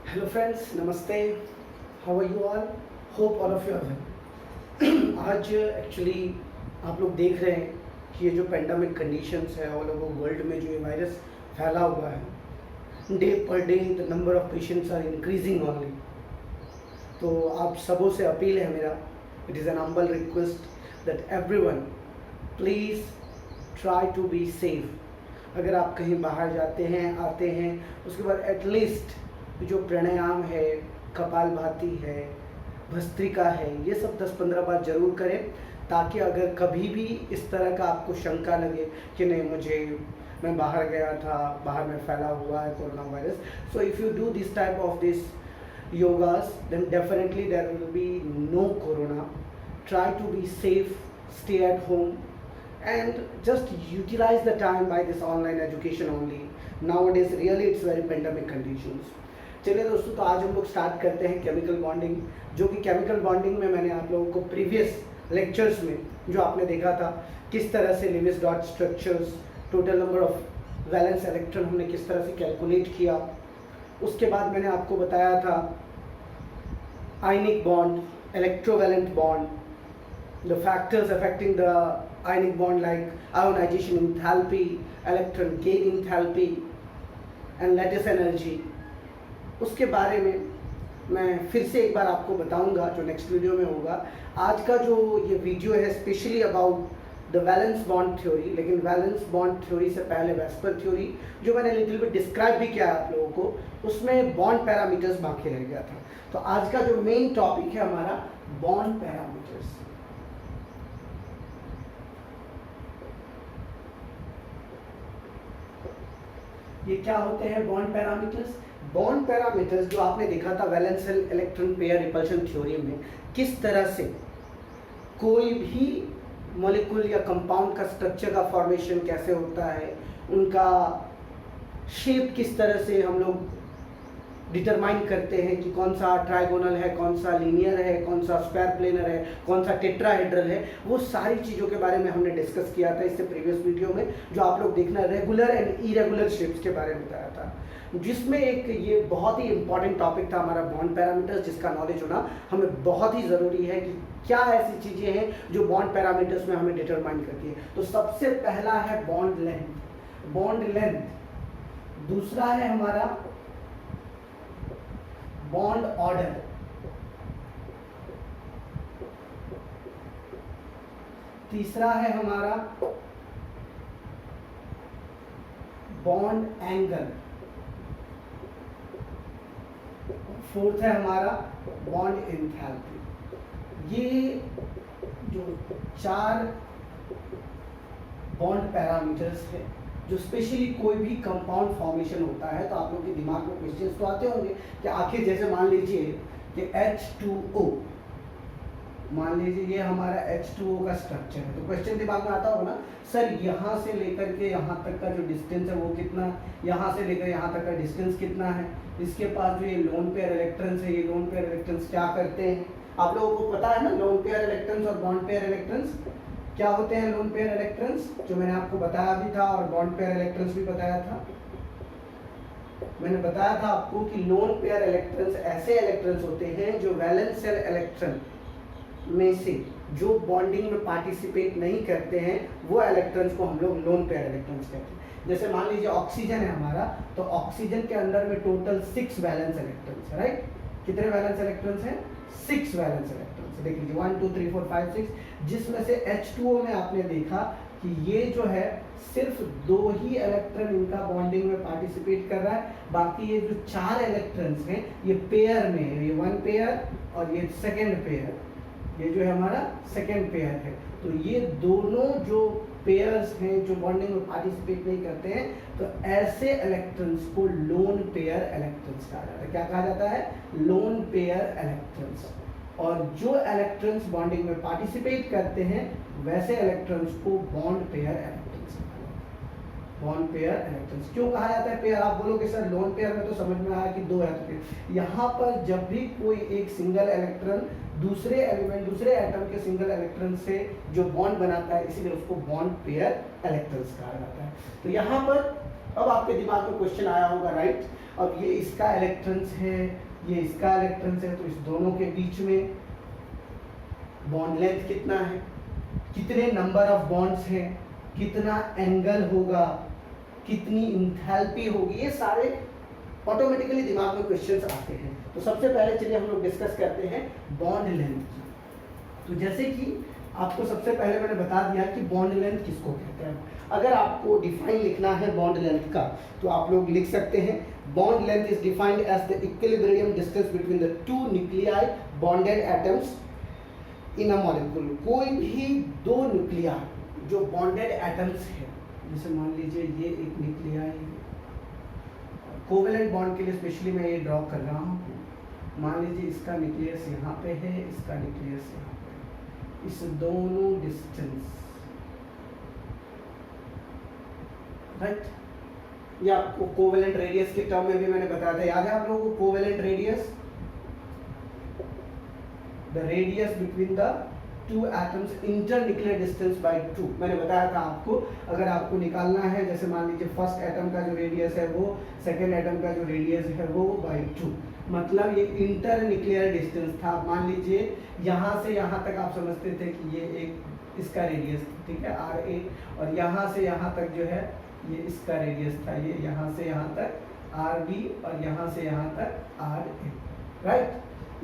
Hello friends, नमस्ते। How are you all? Hope all of you are well. आज actually आप लोग देख रहे हैं कि ये जो पेंडेमिक कंडीशंस है ऑल ओवर वर्ल्ड में, जो ये वायरस फैला हुआ है, डे पर day the number of patients are increasing only. तो आप सबों से अपील है मेरा, it is an humble request that everyone please try to be safe. अगर आप कहीं बाहर जाते हैं, आते हैं, उसके बाद एटलीस्ट जो प्राणायाम है, कपालभाति है, भस्त्रिका है, ये सब 10-15 बार ज़रूर करें, ताकि अगर कभी भी इस तरह का आपको शंका लगे कि नहीं मैं बाहर गया था, बाहर में फैला हुआ है corona virus, so if you do this type of this yogas, then definitely there will be no corona. Try to be safe, stay at home, and just utilize the time by this online education only. Nowadays really it's very pandemic conditions. चलिए दोस्तों, तो आज हम लोग start करते हैं chemical bonding, जो कि केमिकल बॉन्डिंग में मैंने आप लोगों को प्रीवियस लेक्चर्स में जो आपने देखा था, किस तरह से Lewis dot structures, total number of valence electron हमने किस तरह से कैलकुलेट किया। उसके बाद मैंने आपको बताया था ionic bond, electrovalent bond, the factors affecting the ionic bond like ionization enthalpy, electron gain enthalpy and lattice energy। उसके बारे में मैं फिर से एक बार आपको बताऊंगा जो नेक्स्ट वीडियो में होगा। आज का जो ये वीडियो है specially about the valence bond theory, लेकिन वैलेंस बॉन्ड थ्योरी से पहले वेस्पर थ्योरी जो मैंने लिटिल बिट डिस्क्राइब भी किया आप लोगों को, उसमें बॉन्ड पैरामीटर्स बाकी रह गया था। तो आज का जो मेन टॉपिक है हमारा बॉन्ड पैरामीटर्स। ये क्या होते हैं बॉन्ड पैरामीटर्स? बॉन्ड पैरामीटर्स जो आपने देखा था valence electron pair repulsion theory में, किस तरह से कोई भी मॉलिक्यूल या कंपाउंड का स्ट्रक्चर का फॉर्मेशन कैसे होता है, उनका शेप किस तरह से हम लोग डिटरमाइन करते हैं कि कौन सा ट्राइगोनल है, कौन सा लीनियर है, कौन सा स्क्वायर प्लेनर है, कौन सा टेट्राहेड्रल है, वो सारी चीज़ों के बारे में हमने डिस्कस किया था इससे प्रीवियस वीडियो में, जो आप लोग देखना, रेगुलर एंड इरेगुलर शेप्स के बारे में बताया था, जिसमें एक ये बहुत ही इंपॉर्टेंट टॉपिक था हमारा बॉन्ड पैरामीटर्स, जिसका नॉलेज होना हमें बहुत ही ज़रूरी है कि क्या ऐसी चीज़ें हैं जो बॉन्ड पैरामीटर्स में हमें डिटरमाइन करती है। तो सबसे पहला है बॉन्ड लेंथ, बॉन्ड लेंथ। दूसरा है हमारा बॉन्ड ऑर्डर, तीसरा है हमारा बॉन्ड एंगल, फोर्थ है हमारा बॉन्ड एंथैल्पी। ये जो 4 बॉन्ड पैरामीटर्स है, जो स्पेशली कोई भी कंपाउंड फॉर्मेशन होता है, तो आप लोग के दिमाग में क्वेश्चंस तो आते होंगे कि आखिर जैसे मान लीजिए कि H2O, मान लीजिए ये हमारा H2O का स्ट्रक्चर है, तो क्वेश्चन दिमाग में आता होगा ना, सर यहाँ से लेकर के यहाँ तक का जो डिस्टेंस है वो कितना, यहाँ से लेकर यहाँ तक का डिस्टेंस कितना है, इसके पास जो ये लोन पेयर इलेक्ट्रॉन्स है, ये लोन पेयर इलेक्ट्रॉन्स क्या करते हैं, आप लोगों को पता है ना, लोन पेयर इलेक्ट्रॉन्स और बॉन्ड पेयर इलेक्ट्रॉन्स क्या होते हैं। लोन पेयर इलेक्ट्रॉन्स जो मैंने आपको बताया भी था, और बॉन्ड पेयर इलेक्ट्रॉन्स भी बताया था। मैंने बताया था आपको कि लोन पेयर इलेक्ट्रॉन्स ऐसे इलेक्ट्रॉन्स होते हैं जो वैलेंस शेल इलेक्ट्रॉन में से जो बॉन्डिंग में पार्टिसिपेट नहीं करते हैं, वो इलेक्ट्रॉन्स को हम लोग लोन पेयर इलेक्ट्रॉन्स कहते हैं। जैसे मान लीजिए ऑक्सीजन है हमारा, तो ऑक्सीजन के अंदर में टोटल 6 वैलेंस इलेक्ट्रॉन्स है, राइट। कितने वैलेंस इलेक्ट्रॉन्स हैं? 6 वैलेंस इलेक्ट्रॉन्स। देख लीजिए 1 2 3 4 5 6, जिसमें से H2O में आपने देखा कि ये जो है सिर्फ 2 ही इलेक्ट्रॉन इनका बॉन्डिंग में पार्टिसिपेट कर रहा है, बाकी ये जो 4 इलेक्ट्रॉन्स हैं ये पेयर में है, ये 1 पेयर और ये सेकेंड पेयर, ये जो है हमारा सेकेंड पेयर है। तो ये दोनों जो पेयर्स हैं जो बॉन्डिंग में पार्टिसिपेट नहीं करते हैं, तो ऐसे इलेक्ट्रॉन्स को लोन पेयर इलेक्ट्रॉन्स कहा जाता है। क्या कहा जाता है? Lone pair electrons. और जो इलेक्ट्रॉन्स बॉन्डिंग में पार्टिसिपेट करते हैं वैसे इलेक्ट्रॉन्स को बॉन्ड पेयर इलेक्ट्रॉन्स कहा जाता है। बॉन्ड पेयर इलेक्ट्रॉन्स क्यों कहा जाता है पेयर? आप बोलोगे सर लोन पेयर में तो समझ में आया कि 2 है, तो यहाँ पर जब भी कोई एक सिंगल इलेक्ट्रॉन दूसरे एलिमेंट, दूसरे एटम के सिंगल इलेक्ट्रॉन से जो बॉन्ड बनाता है, इसीलिए उसको बॉन्ड पेयर इलेक्ट्रॉन्स कहा जाता है। तो यहाँ पर अब आपके दिमाग में क्वेश्चन आया होगा, राइट? अब ये इसका इलेक्ट्रॉन्स है, ये इसका इलेक्ट्रॉन्स है, तो इस दोनों के बीच में बॉन्ड लेंथ कितना है, कितने नंबर ऑफ बॉन्ड्स हैं, कितना एंगल होगा, कितनी इंथैल्पी होगी, ये सारे ऑटोमेटिकली दिमाग में क्वेश्चंस आते हैं। तो सबसे पहले चलिए हम लोग डिस्कस करते हैं बॉन्ड लेंथ की। तो जैसे कि आपको सबसे पहले मैंने बता दिया कि बॉन्ड लेंथ किसको कहते हैं। अगर आपको डिफाइन लिखना है बॉन्ड लेंथ का तो आप लोग लिख सकते हैं bond length is defined as the equilibrium distance between the two nuclei bonded atoms in a molecule. कोई भी दो न्यूक्लियाई जो बॉन्डेड एटम्स है, जैसे मान लीजिए ये एक न्यूक्लियाई, कोवेलेंट बॉन्ड के लिए स्पेशली मैं ये ड्रॉ कर रहा हूँ। मान लीजिए इसका न्यूक्लियस यहाँ पे है, इसका न्यूक्लियस यहाँ पे है, इस दोनों डिस्टेंस, राइट? ये आपको कोवेलेंट रेडियस के टर्म में भी मैंने बताया था, याद है आप लोगों को? Covalent radius, the radius between the two atoms internuclear distance by 2। मैंने बताया था आपको, अगर आपको निकालना है, जैसे मान लीजिए फर्स्ट एटम का जो रेडियस है वो सेकेंड एटम का जो रेडियस है वो बाय 2, मतलब ये इंटरन्यूक्लियर डिस्टेंस था। मान लीजिए यहाँ से यहाँ तक आप समझते थे कि ये एक इसका रेडियस, ठीक है, RA, और यहाँ से यहाँ तक जो है ये इसका रेडियस था, ये यहाँ से यहाँ तक RB, और यहाँ से यहाँ तक RA, राइट?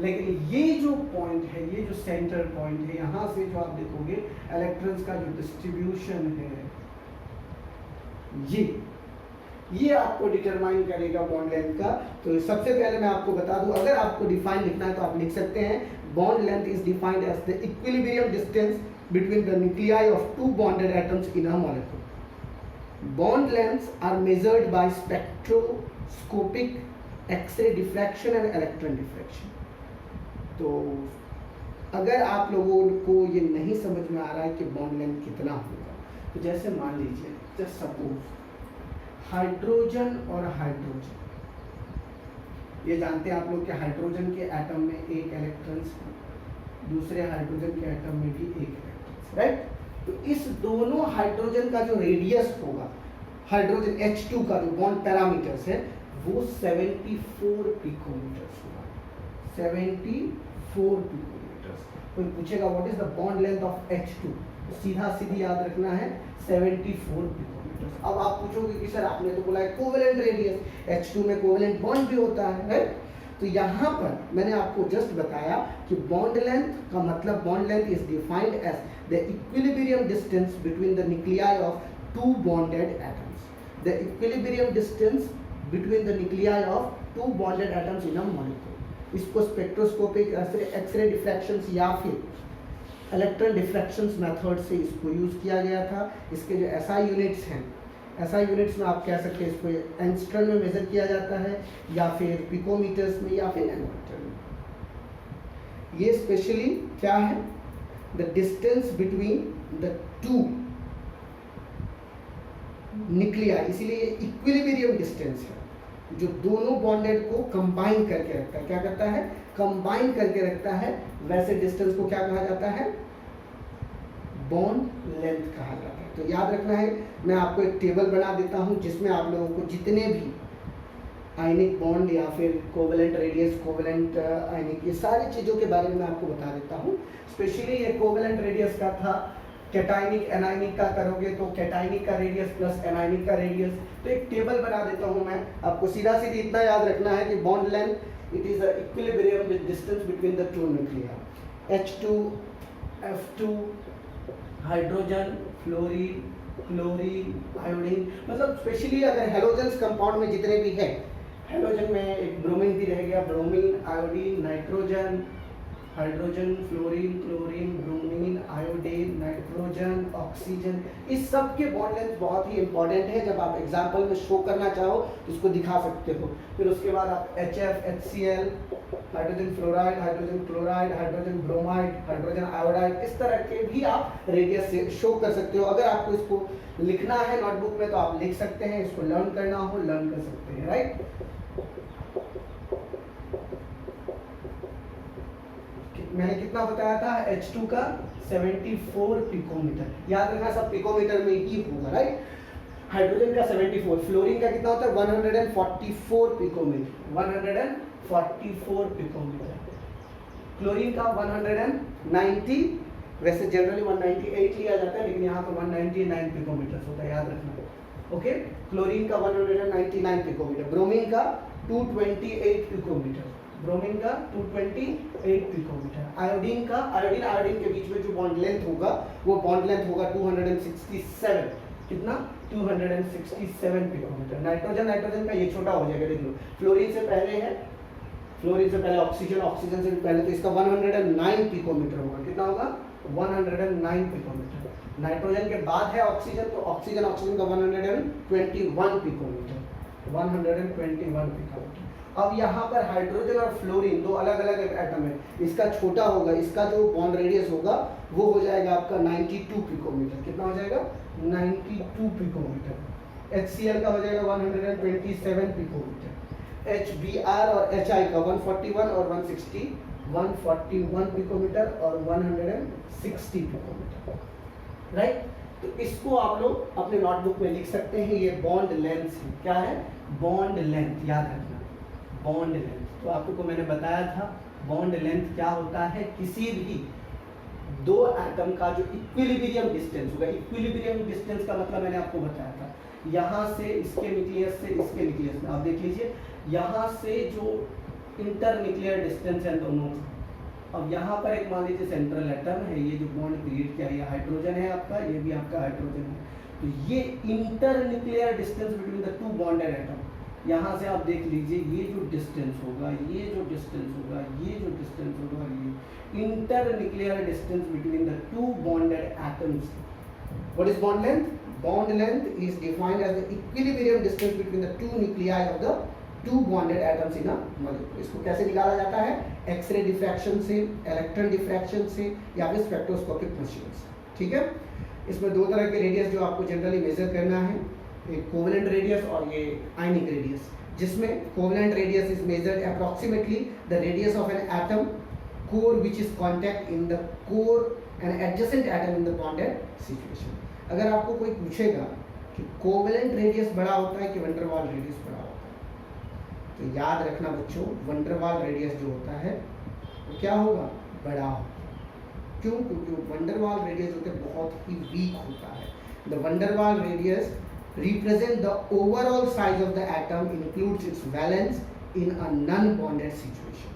लेकिन ये जो पॉइंट है, ये जो सेंटर पॉइंट है, यहाँ से जो आप देखोगे इलेक्ट्रॉन्स का जो डिस्ट्रीब्यूशन है, ये आपको डिटरमाइन करेगा बॉन्ड लेंथ का। तो सबसे पहले मैं आपको बता दूं, अगर आपको डिफाइन लिखना है तो आप लिख सकते हैं bond length is defined as the equilibrium distance between the nuclei of two bonded atoms in a molecule. Bond lengths are measured by spectroscopic, X ray diffraction and electron diffraction. तो अगर आप लोगों को ये नहीं समझ में आ रहा है कि बॉन्ड लेंथ कितना होगा, तो जैसे मान लीजिए, जस्ट सपोज हाइड्रोजन और हाइड्रोजन, ये जानते हैं आप लोग कि हाइड्रोजन के एटम में एक इलेक्ट्रॉन्स, दूसरे हाइड्रोजन के एटम में भी एक इलेक्ट्रॉन्स, राइट? तो इस दोनों हाइड्रोजन का जो रेडियस होगा, हाइड्रोजन H2 का जो बॉन्ड पैरामीटर्स है वो 74 पिकोमीटर्स होगा, 74 पिकोमीटर्स। कोई पूछेगा what is the bond length of H2, तो सीधा सीधी याद रखना है 74 पिकोमीटर्स। अब आप पूछोगे कि सर आपने तो बोला है कोवेलेंट रेडियस, H2 में कोवेलेंट बॉन्ड भी होता है, राइट? तो यहाँ पर मैंने आपको जस्ट बताया कि बॉन्ड लेंथ का मतलब, bond length is defined as the equilibrium distance between the nuclei of two bonded atoms, the equilibrium distance between the nuclei of two bonded atoms in a molecule. इसको spectroscopic X ray diffractions या फिर electron डिफ्रैक्शंस method से इसको use किया गया था। इसके जो SI यूनिट्स हैं, SI यूनिट्स में आप कह सकते हैं इसको एंगस्ट्रम में मेजर किया जाता है, या फिर पिकोमीटर्स में, या फिर नैनोमीटर में। ये स्पेशली क्या है, the distance between the two nuclei, इसीलिए ये इक्विलिब्रियम डिस्टेंस है जो दोनों बॉन्डेड को कंबाइन करके रखता है। क्या करता है? कंबाइन करके रखता है। वैसे डिस्टेंस को क्या कहा जाता है? बॉन्ड लेंथ कहा जाता है। तो याद रखना है, मैं आपको एक टेबल बना देता हूं जिसमें आप लोगों को जितने भी आयनिक बॉन्ड या फिर कोवेलेंट रेडियस, कोवेलेंट आयनिक, ये सारी चीज़ों के बारे में मैं आपको बता देता हूँ। स्पेशली ये कोवेलेंट रेडियस का था, कैटाइनिक एनाइनिक का करोगे तो कैटाइनिक का रेडियस प्लस एनाइनिक का रेडियस। तो एक टेबल बना देता हूँ मैं, आपको सीधा सीधी इतना याद रखना है कि bond length it is a equilibrium distance between the two nuclei, H2 F2, hydrogen, fluorine, chlorine, iodine. मतलब स्पेशली अगर हेलोजेंस कंपाउंड में जितने भी है, हेलोजन में एक ब्रोमीन भी रह गया, bromine, iodine, nitrogen, hydrogen, fluorine, chlorine, bromine, iodine, nitrogen, oxygen, इस सब के बॉन्ड लेंथ बहुत ही इंपॉर्टेंट है। जब आप एग्जाम्पल में शो करना चाहो तो इसको दिखा सकते हो। फिर उसके बाद आप HF, HCl, hydrogen fluoride, hydrogen chloride, hydrogen bromide, hydrogen iodide, इस तरह के भी आप रेडियस से शो कर सकते हो। अगर आपको इसको लिखना है नोटबुक में तो आप लिख सकते हैं, इसको लर्न करना हो लर्न कर सकते हैं, राइट? मैंने कितना बताया था? H2 का 74 पिकोमीटर। याद रखना सब पिकोमीटर में ही होगा, राइट? हाइड्रोजन का 74, फ्लोरीन का कितना होता है 144 पिकोमीटर, 144 पिकोमीटर, क्लोरीन का 190, वैसे जनरली 198 लिया जाता है लेकिन यहाँ पर 199 पिकोमीटर होता है, याद रखना। ओके, क्लोरीन का 199 पिकोमीटर, ब्रोमीन का 228 पिकोमीटर, ब्रोमीन का 228 पिकोमीटर, आयोडीन का, आयोडीन के बीच में जो बॉन्ड लेंथ होगा वो बॉन्ड लेंथ होगा 267, कितना 267 पिकोमीटर। नाइट्रोजन का ये छोटा हो जाएगा, देख लो फ्लोरीन से पहले है, फ्लोरीन से पहले ऑक्सीजन, ऑक्सीजन से पहले, तो इसका 109 पिकोमीटर होगा, कितना होगा 109 पिकोमीटर। नाइट्रोजन के बाद है ऑक्सीजन, तो ऑक्सीजन का 121 पिकोमीटर, 121 पिकोमीटर। अब यहाँ पर हाइड्रोजन और फ्लोरीन दो अलग अलग एटम है, इसका छोटा होगा, इसका जो बॉन्ड रेडियस होगा वो हो जाएगा आपका 92 पिकोमीटर, कितना हो जाएगा 92 पिकोमीटर। HCl का हो जाएगा 127 पिकोमीटर, HBr और HI का 141 और 160, 141 पिकोमीटर और 160 पिकोमीटर, राइट। तो इसको आप लोग अपने नोटबुक में लिख सकते हैं, ये बॉन्ड लेंथ है, क्या है बॉन्ड लेंथ, याद रखना बॉन्ड लेंथ। तो आपको मैंने बताया था बॉन्ड लेंथ क्या होता है, किसी भी दो एटम का जो इक्विलिब्रियम डिस्टेंस होगा, इक्विलिब्रियम डिस्टेंस का मतलब मैंने आपको बताया था, यहाँ से इसके न्यूक्लियस से इसके न्यूक्लियस में, आप देख लीजिए यहाँ से जो इंटर न्यूक्लियर डिस्टेंस है दोनों का, अब यहाँ पर एक मान लीजिए सेंट्रल एटम है, ये जो बॉन्ड क्रिएट किया, ये हाइड्रोजन है आपका, ये भी आपका हाइड्रोजन है, तो ये internuclear distance between the two bonded atom, यहाँ से आप देख लीजिए ये जो डिस्टेंस होगा, ये जो डिस्टेंस होगा, ये जो डिस्टेंस होगा, ये internuclear distance between the two bonded atoms. What is bond length? Bond length is defined as the equilibrium distance between the two nuclei of the two bonded atoms in a molecule. इसको कैसे निकाला जाता है? X ray diffraction से, electron diffraction से, या फिर spectroscopic machine से, ठीक है। इसमें दो तरह के रेडियस जो आपको जनरली मेजर करना है, एक कोवेलेंट रेडियस और ये आयनिक रेडियस, जिसमें covalent radius is measured approximately the radius of an atom core which is contact in the core and adjacent atom in the bonded situation. अगर आपको कोई पूछेगा कि कोवेलेंट रेडियस बड़ा होता है कि वैन वाल रेडियस बड़ा होता है, तो याद रखना बच्चों, वैन वाल रेडियस जो होता है वो क्या होगा? बड़ा होगा। क्यों? क्योंकि वैन वाल रेडियस होते बहुत ही वीक होता है। द वैन वाल radius represent the overall size of the atom includes its valence in a non-bonded situation।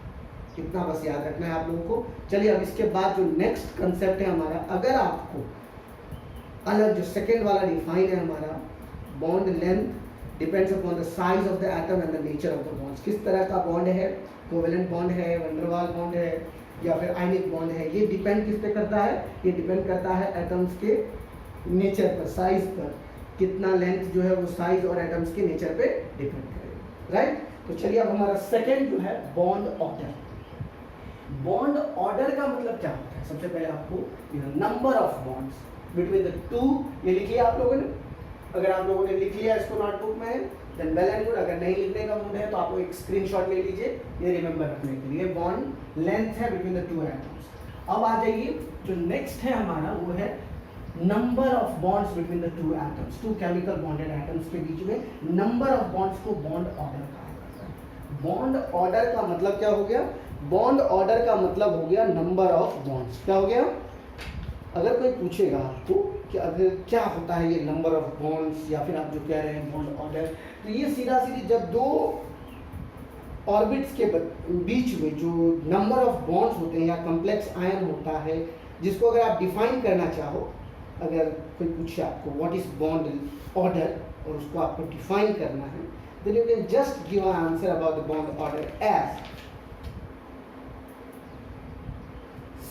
कितना बस याद रखना है आप लोगों को। चलिए अब इसके बाद जो नेक्स्ट कंसेप्ट है हमारा, अगर आपको अलग जो सेकेंड वाला डिफाइन है हमारा, bond length depends upon the size of the atom and the nature of the bonds. किस तरह का बॉन्ड है? कोवेलेंट बॉन्ड है, वैन डर वाल बॉन्ड है, या फिर आयनिक बॉन्ड है। ये डिपेंड किस पे करता है? ये डिपेंड करता है एटम्स के नेचर पर, साइज पर। कितना लेंथ जो है वो साइज और एटम्स के नेचर पे डिपेंड करेगा, राइट। तो चलिए अब हमारा सेकंड जो है बॉन्ड ऑर्डर। बॉन्ड ऑर्डर का मतलब क्या होता है? सबसे पहले आपको number of bonds between the to, ये लिखिए आप लोगों ने। अगर आप लोगों ने लिख लिया इसको नोटबुक में देन वेल एंड गुड। अगर नहीं लिखने का मूड है तो आप एक स्क्रीनशॉट ले लीजिए ये रिमेंबर रखने के लिए। बॉन्ड लेंथ है बिटवीन द टू एटम्स। अब आ जाइए जो नेक्स्ट है हमारा, वो है number of bonds between the two atoms. Two chemical bonded atoms के बीच में नंबर ऑफ बॉन्ड्स को बॉन्ड ऑर्डर कहा जाता है। बॉन्ड ऑर्डर का मतलब क्या हो गया? बॉन्ड ऑर्डर का मतलब हो गया नंबर ऑफ बॉन्ड्स। क्या हो गया? अगर कोई पूछेगा आपको कि अगर क्या होता है ये नंबर ऑफ बॉन्ड्स, या फिर आप जो कह रहे हैं बॉन्ड ऑर्डर, तो ये सीधा सीधी जब दो ऑर्बिट्स के बीच में जो नंबर ऑफ बॉन्ड्स होते हैं या कॉम्प्लेक्स आयन होता है, जिसको अगर आप डिफाइन करना चाहो, अगर कोई पूछे आपको व्हाट इज बॉन्ड ऑर्डर और उसको आपको डिफाइन करना है, then you can just give an answer about the bond order as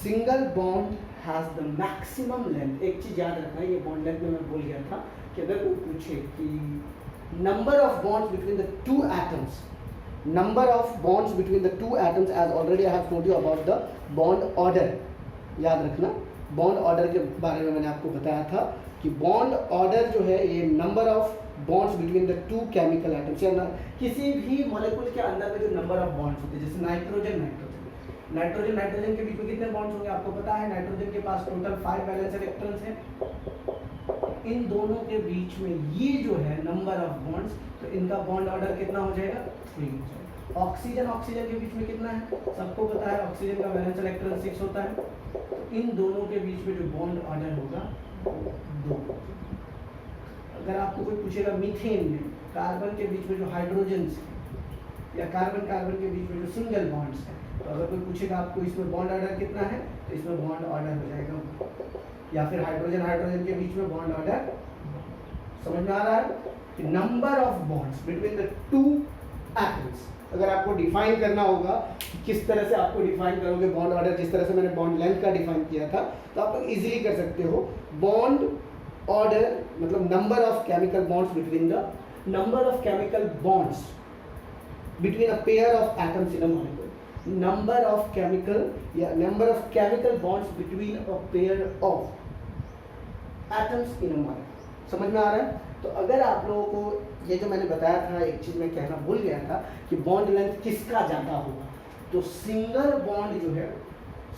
single bond has the maximum length। एक चीज याद रखना है, ये बॉन्ड लेंथ में मैं बोल गया था कि अगर कोई पूछे कि number of bonds between the two atoms, number of bonds between the two atoms, as already I have told you about the bond order. याद रखना बॉन्ड ऑर्डर के बारे में मैंने आपको बताया था कि बॉन्ड ऑर्डर जो है ये number of bonds between the to chemical atoms, या किसी भी मॉलिक्यूल के अंदर में जो नंबर ऑफ बॉन्ड्स होते हैं, जैसे नाइट्रोजन के बीच में कितने बॉन्ड्स होंगे आपको पता है। नाइट्रोजन के पास टोटल 5 वैलेंस इलेक्ट्रॉन्स हैं। इन दोनों के बीच में ये जो है नंबर ऑफ बॉन्ड्स, तो इनका बॉन्ड ऑर्डर कितना हो जाएगा? 3 हो जाएगा। ऑक्सीजन ऑक्सीजन के बीच में कितना है? सबको पता है ऑक्सीजन का वैलेंस इलेक्ट्रॉन 6 होता है। तो इन दोनों के बीच में जो बॉन्ड ऑर्डर होगा 2। अगर आपको कोई पूछेगा मीथेन में कार्बन के बीच में जो हाइड्रोजन या कार्बन कार्बन के बीच में जो सिंगल बॉन्ड्स है, तो अगर कोई पूछेगा आपको इसमें बॉन्ड ऑर्डर कितना है, तो इसमें बॉन्ड ऑर्डर हो जाएगा। या फिर हाइड्रोजन हाइड्रोजन के बीच में बॉन्ड ऑर्डर, समझ में आ रहा है? Number of bonds between the 2 atoms. अगर आपको डिफाइन करना होगा कि किस तरह से आपको डिफाइन करोगे बॉन्ड ऑर्डर, जिस तरह से मैंने बॉन्ड लेंथ का डिफाइन किया था, तो आप लोग इजीली कर सकते हो। बॉन्ड ऑर्डर मतलब number of chemical bonds between the number of chemical bonds between a pair of atoms in a molecule. Number of chemical bonds between a pair of atoms in a molecule. समझ में आ रहा है? तो अगर आप लोगों को ये जो मैंने बताया था, एक चीज मैं कहना भूल गया था कि बॉन्ड लेंथ किसका ज्यादा होगा, तो सिंगल बॉन्ड जो है,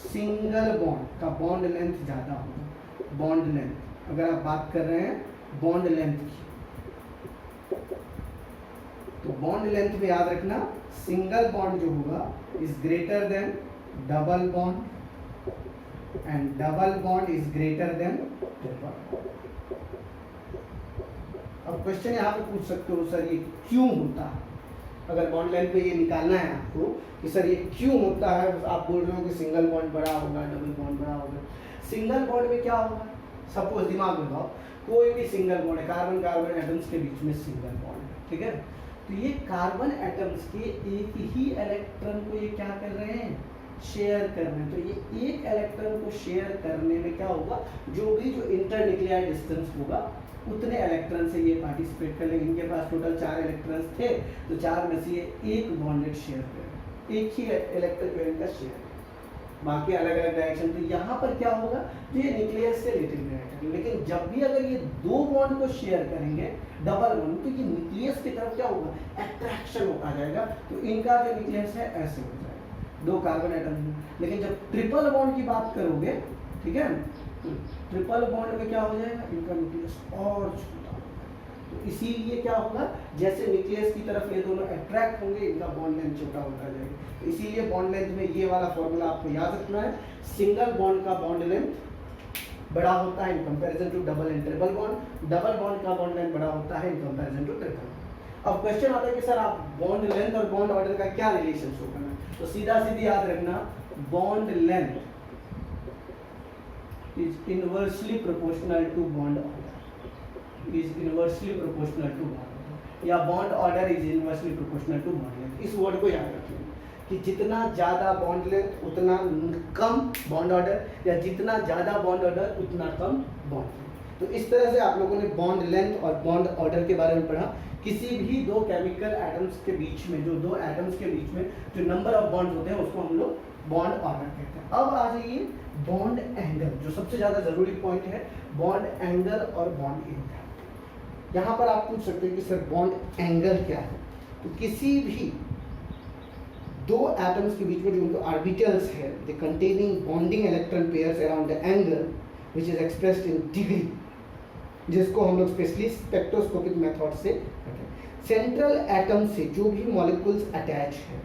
सिंगल बॉन्ड का बॉन्ड लेंथ ज्यादा होगा। बॉन्ड लेंथ अगर आप बात कर रहे हैं बॉन्ड लेंथ की, तो बॉन्ड लेंथ में याद रखना सिंगल बॉन्ड जो होगा is greater than double bond and double bond is greater than triple. अब क्वेश्चन यहाँ पे पूछ सकते हो सर ये क्यों होता है? अगर बॉन्ड लेंथ पे ये निकालना है आपको कि सर ये क्यों होता है, आप बोल रहे हो कि सिंगल बॉन्ड बड़ा होगा, डबल बॉन्ड बड़ा होगा। सिंगल बॉन्ड में क्या होगा? सपोज दिमाग लगाओ, कोई भी सिंगल बॉन्ड है, कार्बन कार्बन एटम्स के बीच में सिंगल बॉन्ड है, ठीक है? तो ये कार्बन एटम्स के एक ही इलेक्ट्रॉन को ये क्या कर रहे हैं? शेयर कर रहे हैं। तो ये एक इलेक्ट्रॉन को शेयर करने में क्या होगा, जो इंटरन्यूक्लियर डिस्टेंस होगा उतने इलेक्ट्रॉन से ये पार्टिसिपेट कर लेंगे। इनके पास टोटल 4 इलेक्ट्रॉन्स थे, तो 4 में से ये एक बॉन्डेड शेयर करें, एक ही इलेक्ट्रॉन जो इनका शेयर है, बाकी अलग अलग डायरेक्शन। तो यहाँ पर क्या होगा, तो ये न्यूक्लियस से लिटिल डायरेक्शन। लेकिन जब भी अगर ये 2 बॉन्ड को शेयर करेंगे डबल बॉन्ड, तो ये न्यूक्लियस की तरफ क्या होगा, अट्रैक्शन आ जाएगा। तो इनका जो न्यूक्लियस है ऐसे हो जाएगा, 2 कार्बन एटम। लेकिन जब ट्रिपल बॉन्ड की बात करोगे, ठीक है, तो ट्रिपल बॉन्ड में क्या हो जाएगा, इनका न्यूक्लियस और छोटा होगा। तो इसीलिए क्या होगा, जैसे न्यूक्लियस की तरफ ये दोनों अट्रैक्ट होंगे, इनका बॉन्ड लेंथ छोटा होता जाएगा। तो इसीलिए बॉन्ड लेंथ में ये वाला फॉर्मूला आपको याद रखना है। सिंगल बॉन्ड का बॉन्ड लेंथ बड़ा होता है in comparison to double and triple bond, double bond का बॉन्ड लेंथ बड़ा होता है इन कंपैरिजन टू ट्रिपल। अब क्वेश्चन आता है कि सर आप बॉन्ड लेंथ और बॉन्ड ऑर्डर का क्या रिलेशन शो करना है? तो सीधा सीधी याद रखना, bond length is inversely proportional to bond order, is inversely proportional to bond order, या bond order is inversely proportional to bond length. इस वर्ड को याद रखिए कि जितना ज़्यादा बॉन्ड लेंथ उतना कम बॉन्ड ऑर्डर, या जितना ज़्यादा बॉन्ड ऑर्डर उतना कम बॉन्ड लेंथ। तो इस तरह से आप लोगों ने बॉन्ड लेंथ और बॉन्ड ऑर्डर के बारे में पढ़ा। किसी भी 2 केमिकल एटम्स के बीच में, जो 2 एटम्स के बीच में जो नंबर ऑफ बॉन्ड्स होते हैं उसको हम लोग बॉन्ड ऑर्डर कहते हैं। अब आ जाइए बॉन्ड एंगल, जो सबसे ज़्यादा ज़रूरी पॉइंट है, बॉन्ड एंगल और बॉन्ड इंटैक्ट। यहाँ पर आप पूछ सकते हैं कि सर बॉन्ड एंगल क्या है? तो किसी भी 2 एटम्स के बीच में जो उनको ऑर्बिटल्स है, the containing bonding electron pairs around the angle which is expressed in degree, जिसको हम लोग स्पेशली स्पेक्ट्रोस्कोपिक मेथड से सेंट्रल एटम से जो भी मॉलिक्यूल्स अटैच है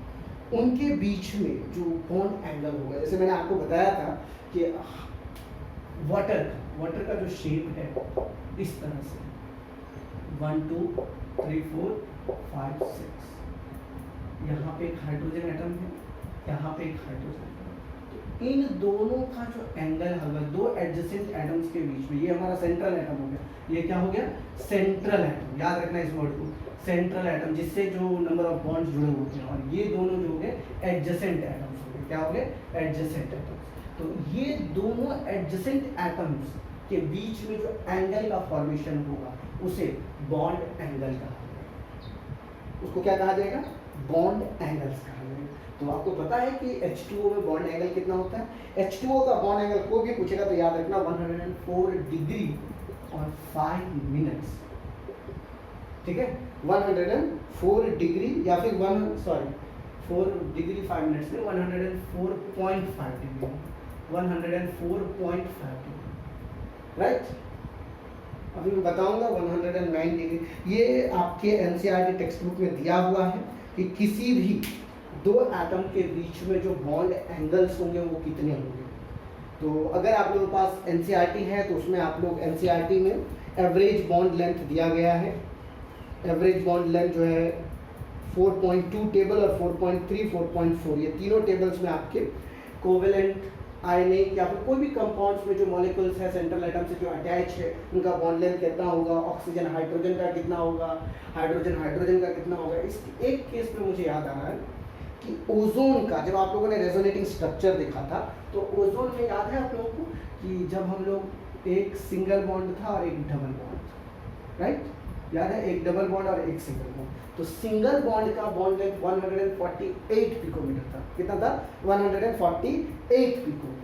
उनके बीच में जो बॉन्ड एंगल होगा, जैसे मैंने आपको बताया था कि वाटर का जो शेप है इस तरह से 1 2 3 4 5 6, यहाँ पे एक हाइड्रोजन एटम है, यहाँ पे एक हाइड्रोजन एटम। तो इन दोनों का जो एंगल होगा 2 एडजेसेंट एटम्स के बीच में, ये हमारा सेंट्रल एटम हो गया, ये क्या हो गया, सेंट्रल एटम। याद रखना इस वर्ड को, सेंट्रल एटम, जिससे जो नंबर ऑफ बॉन्ड्स जुड़े होते हैं। और ये दोनों जो हो गए एडजेसेंट एटम्स हो गए, क्या हो गए, एडजेसेंट एटम्स। तो ये दोनों एडजेसेंट एटम्स के बीच में जो एंगल का फॉर्मेशन होगा उसे बॉन्ड एंगल कहा जाएगा। उसको क्या कहा जाएगा, बॉन्ड एंगल्स कहा जाएगा। तो आपको पता है कि H2O में बॉन्ड एंगल कितना होता है? H2O का बॉन्ड एंगल कोई भी पूछेगा तो याद रखना 104 डिग्री और 5 मिनट्स, ठीक है, 104 डिग्री या फिर 4 डिग्री 5 मिनट्स में 104.5 डिग्री, 104.5 डिग्री, राइट। अभी मैं बताऊंगा 109 डिग्री। ये आपके एनसीईआरटी टेक्स्ट बुक में दिया हुआ है कि किसी भी दो एटम के बीच में जो बॉन्ड एंगल्स होंगे वो कितने होंगे। तो अगर आप लोगों के पास एनसीईआरटी है तो उसमें आप लोग एनसीईआरटी में एवरेज बॉन्ड लेंथ दिया गया है। एवरेज बॉन्ड लेंथ जो है 4.2 टेबल और 4.3, 4.4 ये तीनों टेबल्स में आपके कोवेलेंट आयनिक या फिर कोई भी कंपाउंड्स में जो मॉलिक्यूल्स है सेंट्रल एटम से जो अटैच है उनका बॉन्ड लेंथ कितना होगा, ऑक्सीजन हाइड्रोजन का कितना होगा, हाइड्रोजन हाइड्रोजन का कितना होगा। इस एक केस में मुझे याद आ रहा है कि ओजोन का जब आप लोगों ने रेजोनेटिंग स्ट्रक्चर देखा था तो ओजोन में याद है आप लोगों को कि जब हम लोग एक सिंगल बॉन्ड था और एक डबल बॉन्ड था, राइट? याद है, एक डबल बॉन्ड और एक सिंगल बॉन्ड। तो सिंगल बॉन्ड का बॉन्ड लेंथ 148 पिकोमीटर था। कितना था? 148 पिकोमीटर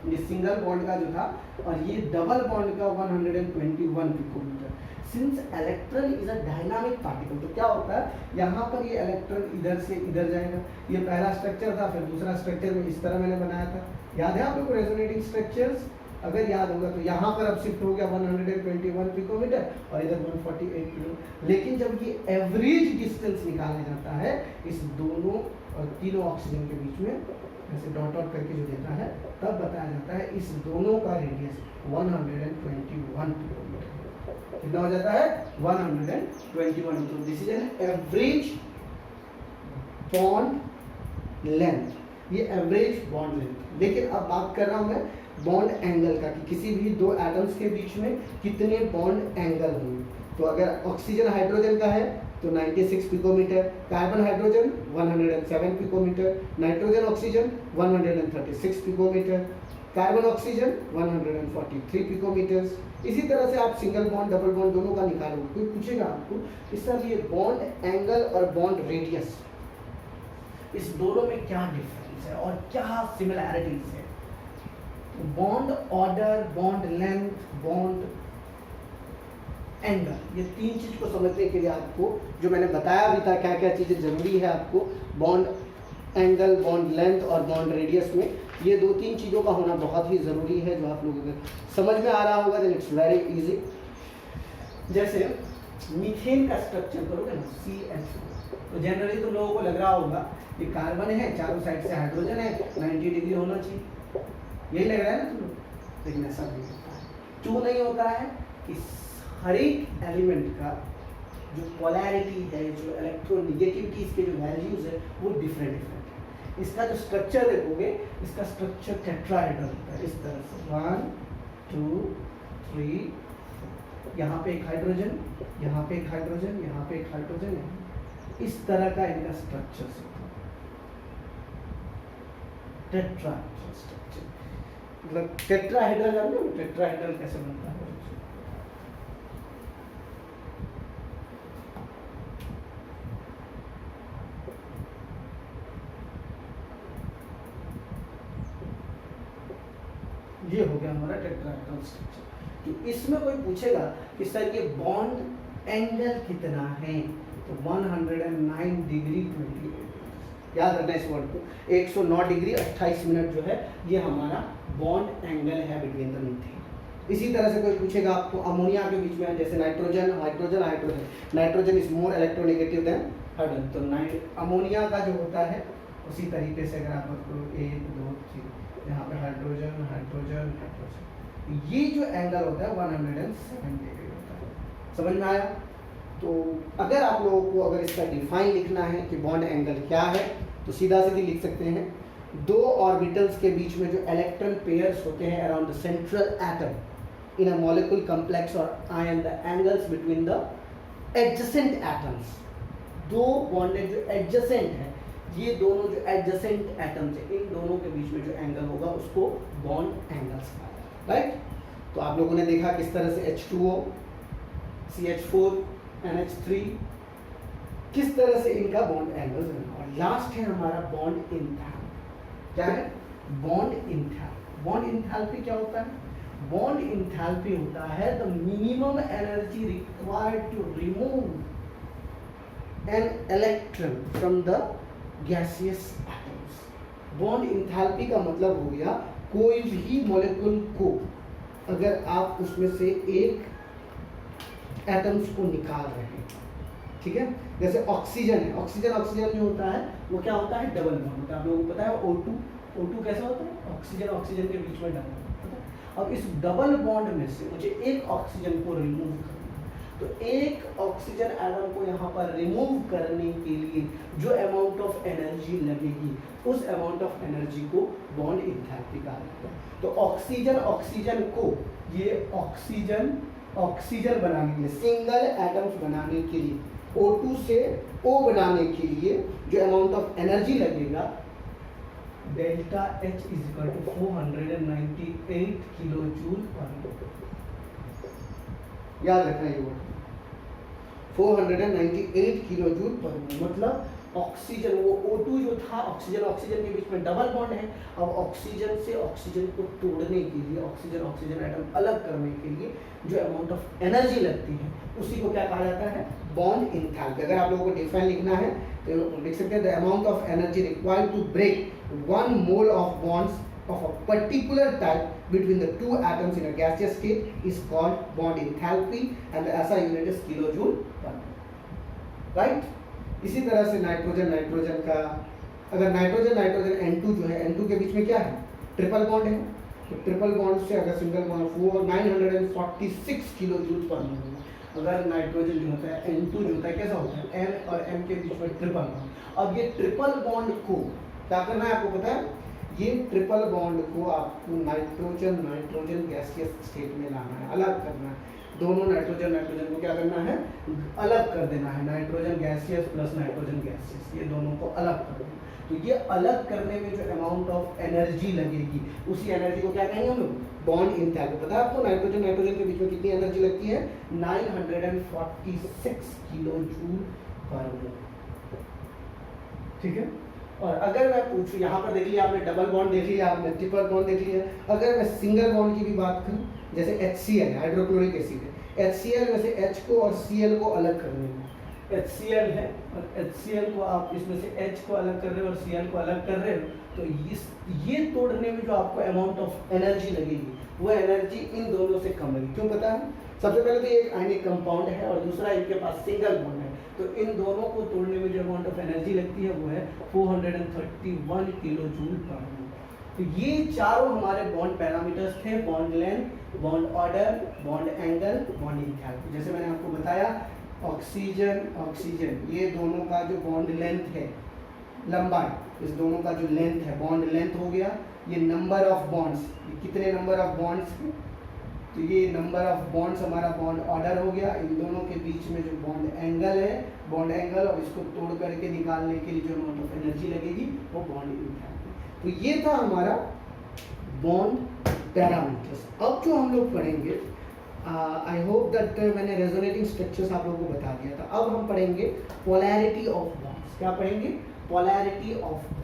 ये सिंगल बॉन्ड का जो था, और ये डबल बॉन्ड का 121 picometre. Since electron is a dynamic particle तो क्या होता है, यहाँ पर ये इलेक्ट्रॉन इधर से इधर जाएगा। ये पहला स्ट्रक्चर था, फिर दूसरा स्ट्रक्चर में इस तरह मैंने बनाया था। याद है आप लोग को रेजोनेटिंग स्ट्रक्चर्स? अगर याद होगा तो यहाँ पर अब शिफ्ट हो गया 121 पिकोमीटर और इधर 148 पिकोमीटर। लेकिन जब ये एवरेज डिस्टेंस निकाला जाता है इस दोनों और तीनों ऑक्सीजन के बीच में ऐसे डॉट डॉट करके जो देता है तब बताया जाता है इस दोनों का रेडियस 121 पिकोमीटर। कितना हो जाता है? 121। तो this is an average bond length, ये एवरेज बॉन्ड लेंथ। लेकिन अब बात कर रहा हूं मैं बॉन्ड एंगल का कि किसी भी दो एटम्स के बीच में कितने बॉन्ड एंगल होंगे। तो अगर ऑक्सीजन हाइड्रोजन का है तो 96 picometre, carbon hydrogen 107 picometre, nitrogen oxygen 136 picometre, carbon oxygen 143 picometres. इसी तरह से आप सिंगल बॉन्ड डबल बॉन्ड दोनों का निकालोगे। कोई पूछेगा आपको इस तरह ये बॉन्ड एंगल और बॉन्ड रेडियस इस दोनों में क्या डिफरेंस है और क्या सिमिलैरिटीज है। Bond order, bond length, bond angle, ये तीन चीज को समझने के लिए आपको जो मैंने बताया भी था क्या क्या चीजें जरूरी है आपको बॉन्ड एंगल, बॉन्ड लेंथ और बॉन्ड रेडियस में, ये दो तीन चीजों का होना बहुत ही जरूरी है। जो आप लोगों को समझ में आ रहा होगा देन इट्स वेरी इजी। जैसे मीथेन का स्ट्रक्चर करोगे ना CH4, तो जनरली तुम लोगों को लग रहा होगा ये कार्बन है, चारों साइड से हाइड्रोजन है, 90 डिग्री होना चाहिए, यही लग रहा है ना तुम लोग, लेकिन ऐसा नहीं होता है। क्यों नहीं होता है? कि हर एक एलिमेंट का जो पोलैरिटी है, जो इलेक्ट्रोनेगेटिविटी इसके जो वैल्यूज है वो डिफरेंट है। इसका जो स्ट्रक्चर देखोगे, इसका स्ट्रक्चर टेट्राहेड्रल होता है इस तरह से 1 2 3, यहाँ पे एक हाइड्रोजन, यहाँ पे एक हाइड्रोजन, यहाँ पे एक हाइड्रोजन, इस तरह का इनका स्ट्रक्चर होता है टेट्राहेड्रल स्ट्रक्चर। मतलब टेट्राहेड्रल जानते हो टेट्राहेड्रल कैसे बनता है? ये हो गया हमारा टेट्राहेड्रल स्ट्रक्चर। कि इसमें कोई पूछेगा कि सर ये बॉन्ड एंगल कितना है, तो 109 डिग्री 28, याद रखना इस वर्ड को, 109 डिग्री 28 मिनट जो है ये हमारा बॉन्ड एंगल है बिटवीन द मीथेन। इसी तरह से कोई पूछेगा आपको अमोनिया के बीच में, जैसे nitrogen hydrogen hydrogen, nitrogen is more electronegative than hydrogen, तो अमोनिया का जो होता है उसी तरीके से अगर आप 1 2 3 यहाँ पे हाइड्रोजन हाइड्रोजन हाइड्रोजन, ये जो एंगल होता है 107 डिग्री होता है। समझ में आया? तो अगर आप लोगों को अगर इसका डिफाइन लिखना है कि बॉन्ड एंगल क्या है तो सीधा सीधी लिख सकते हैं, दो ऑर्बिटल्स के बीच में जो इलेक्ट्रॉन पेयर्स होते हैं around the central atom in a molecule complex और ion, the angles between the adjacent atoms, दो बॉन्डेड जो एडजेसेंट है, ये दोनों जो एडजेसेंट एटम्स है इन दोनों के बीच में जो एंगल होगा उसको बॉन्ड एंगल्स कहा जाता है, राइट? तो आप लोगों ने देखा किस तरह से H2O, CH4, NH3 किस तरह से इनका बॉन्ड एंगल्स बना। और लास्ट है हमारा बॉन्ड इंथैल्पी। क्या है? Bond enthalpy. बॉन्ड इंथैल्पी क्या होता है? बॉन्ड इंथैल्पी होता है the minimum energy required to remove an electron from the gaseous atoms. Bond enthalpy का मतलब हो गया कोई भी मॉलिक्यूल को अगर आप उसमें से एक एटम्स को निकाल रहे हैं, ठीक है। जैसे ऑक्सीजन है, ऑक्सीजन जो होता है वो क्या होता है, डबल बॉन्ड होता है। आप लोगों को पता है O2 कैसा होता है, ऑक्सीजन के बीच में डबल बॉन्ड होता है। अब इस डबल बॉन्ड में से मुझे एक ऑक्सीजन को रिमूव करना है, तो एक ऑक्सीजन एटम को यहाँ पर रिमूव करने के लिए जो अमाउंट ऑफ एनर्जी लगेगी, उस अमाउंट ऑफ एनर्जी को बॉन्ड एंथैल्पी कहा जाता है। तो ऑक्सीजन को, ये ऑक्सीजन बनाने के लिए, सिंगल एटम्स बनाने के लिए, O2 से O बनाने के लिए जो अमाउंट ऑफ एनर्जी लगेगा, delta H is equal to 498 kilojoule per mole. याद रखना ये वर्ड, 498 किलो जूल पर मोल। मतलब ऑक्सीजन, वो O2 जो था, ऑक्सीजन के बीच में डबल बॉन्ड है। अब ऑक्सीजन से ऑक्सीजन को तोड़ने के लिए, ऑक्सीजन एटम अलग करने के लिए जो अमाउंट ऑफ एनर्जी लगती है, उसी को क्या कहा जाता है, बॉन्ड एंथैल्पी। अगर आप लोगों को डिफाइन लिखना है तो लिख सकते हैं the amount of energy required to break 1 mole of bonds of a particular type between the two atoms in a gaseous state is called bond enthalpy and the SI unit is kilojoule per mole, right? इसी तरह से nitrogen का, अगर nitrogen N2 जो है, N2 के बीच में क्या है, ट्रिपल बॉन्ड है। तो ट्रिपल बॉन्ड से अगर सिंगल बॉन्ड, वो 946 किलो जूल पर मोल। अगर नाइट्रोजन जो होता है, N2 जो होता है, कैसा होता है, N और M के बीच में ट्रिपल बॉन्ड। अब ये ट्रिपल बॉन्ड को क्या करना है, आपको पता है, ये ट्रिपल बॉन्ड को आपको नाइट्रोजन गैसियस स्टेट में लाना है, अलग करना है। दोनों नाइट्रोजन को क्या करना है, अलग कर देना है। Nitrogen gaseous plus nitrogen gaseous, ये दोनों को अलग कर देना। तो ये अलग करने में जो अमाउंट ऑफ एनर्जी लगेगी, उसी एनर्जी को क्या कहेंगे हम लोग, बॉन्ड एंथैल्पी। पता है आपको नाइट्रोजन के बीच में कितनी एनर्जी लगती है, 946 किलो जूल पर मोल, ठीक है। और अगर मैं पूछूं, यहाँ पर देख लिया आपने, डबल बॉन्ड देख लिया आपने, ट्रिपल बॉन्ड देख लिया। अगर मैं सिंगल बॉन्ड की भी बात करूं, जैसे HCl हाइड्रोक्लोरिक एसिड है, HCl में से H को और Cl को अलग करने में, HCl है और HCl को आप इसमें से H को अलग कर रहे हो और Cl को अलग कर रहे हो, तो ये तोड़ने में जो आपको अमाउंट ऑफ एनर्जी लगेगी, वो एनर्जी इन दोनों से कम लगेगी। क्यों पता है, सबसे पहले तो एक आयनिक कंपाउंड है और दूसरा इनके पास सिंगल बॉन्ड है, तो इन दोनों को तोड़ने में जो अमाउंट ऑफ एनर्जी लगती है वो है 431 किलो जूल पर मोल। तो ये चारों हमारे बॉन्ड पैरामीटर्स थे, bond length, bond order, bond angle, bond enthalpy. जैसे मैंने आपको बताया, ऑक्सीजन ये दोनों का जो बॉन्ड लेंथ है, लंबाई, इस दोनों का जो लेंथ है, बॉन्ड लेंथ हो गया। ये नंबर ऑफ बॉन्ड्स, ये कितने नंबर ऑफ बॉन्ड्स हैं, तो ये नंबर ऑफ बॉन्ड्स हमारा बॉन्ड ऑर्डर हो गया। इन दोनों के बीच में जो बॉन्ड एंगल है, बॉन्ड एंगल, और इसको तोड़ करके निकालने के लिए जो अमाउंट ऑफ एनर्जी लगेगी, वो बॉन्ड एंथैल्पी। तो ये था हमारा बॉन्ड पैरामीटर्स। अब जो हम लोग पढ़ेंगे, आई होप दैट मैंने रेजोनेटिंग स्ट्रक्चर्स आप लोगों को बता दिया था। अब हम पढ़ेंगे पोलैरिटी ऑफ बॉन्ड्स। क्या पढ़ेंगे, पोलैरिटी ऑफ बॉन्ड्स।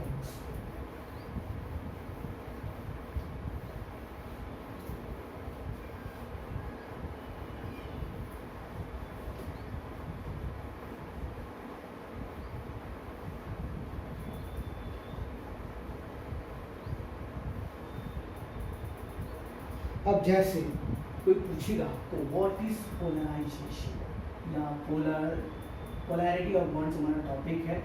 अब जैसे कोई पूछेगा तो व्हाट इज पोलराइजेशन या पोलैरिटी ऑफ बॉन्ड्स हमारा टॉपिक है।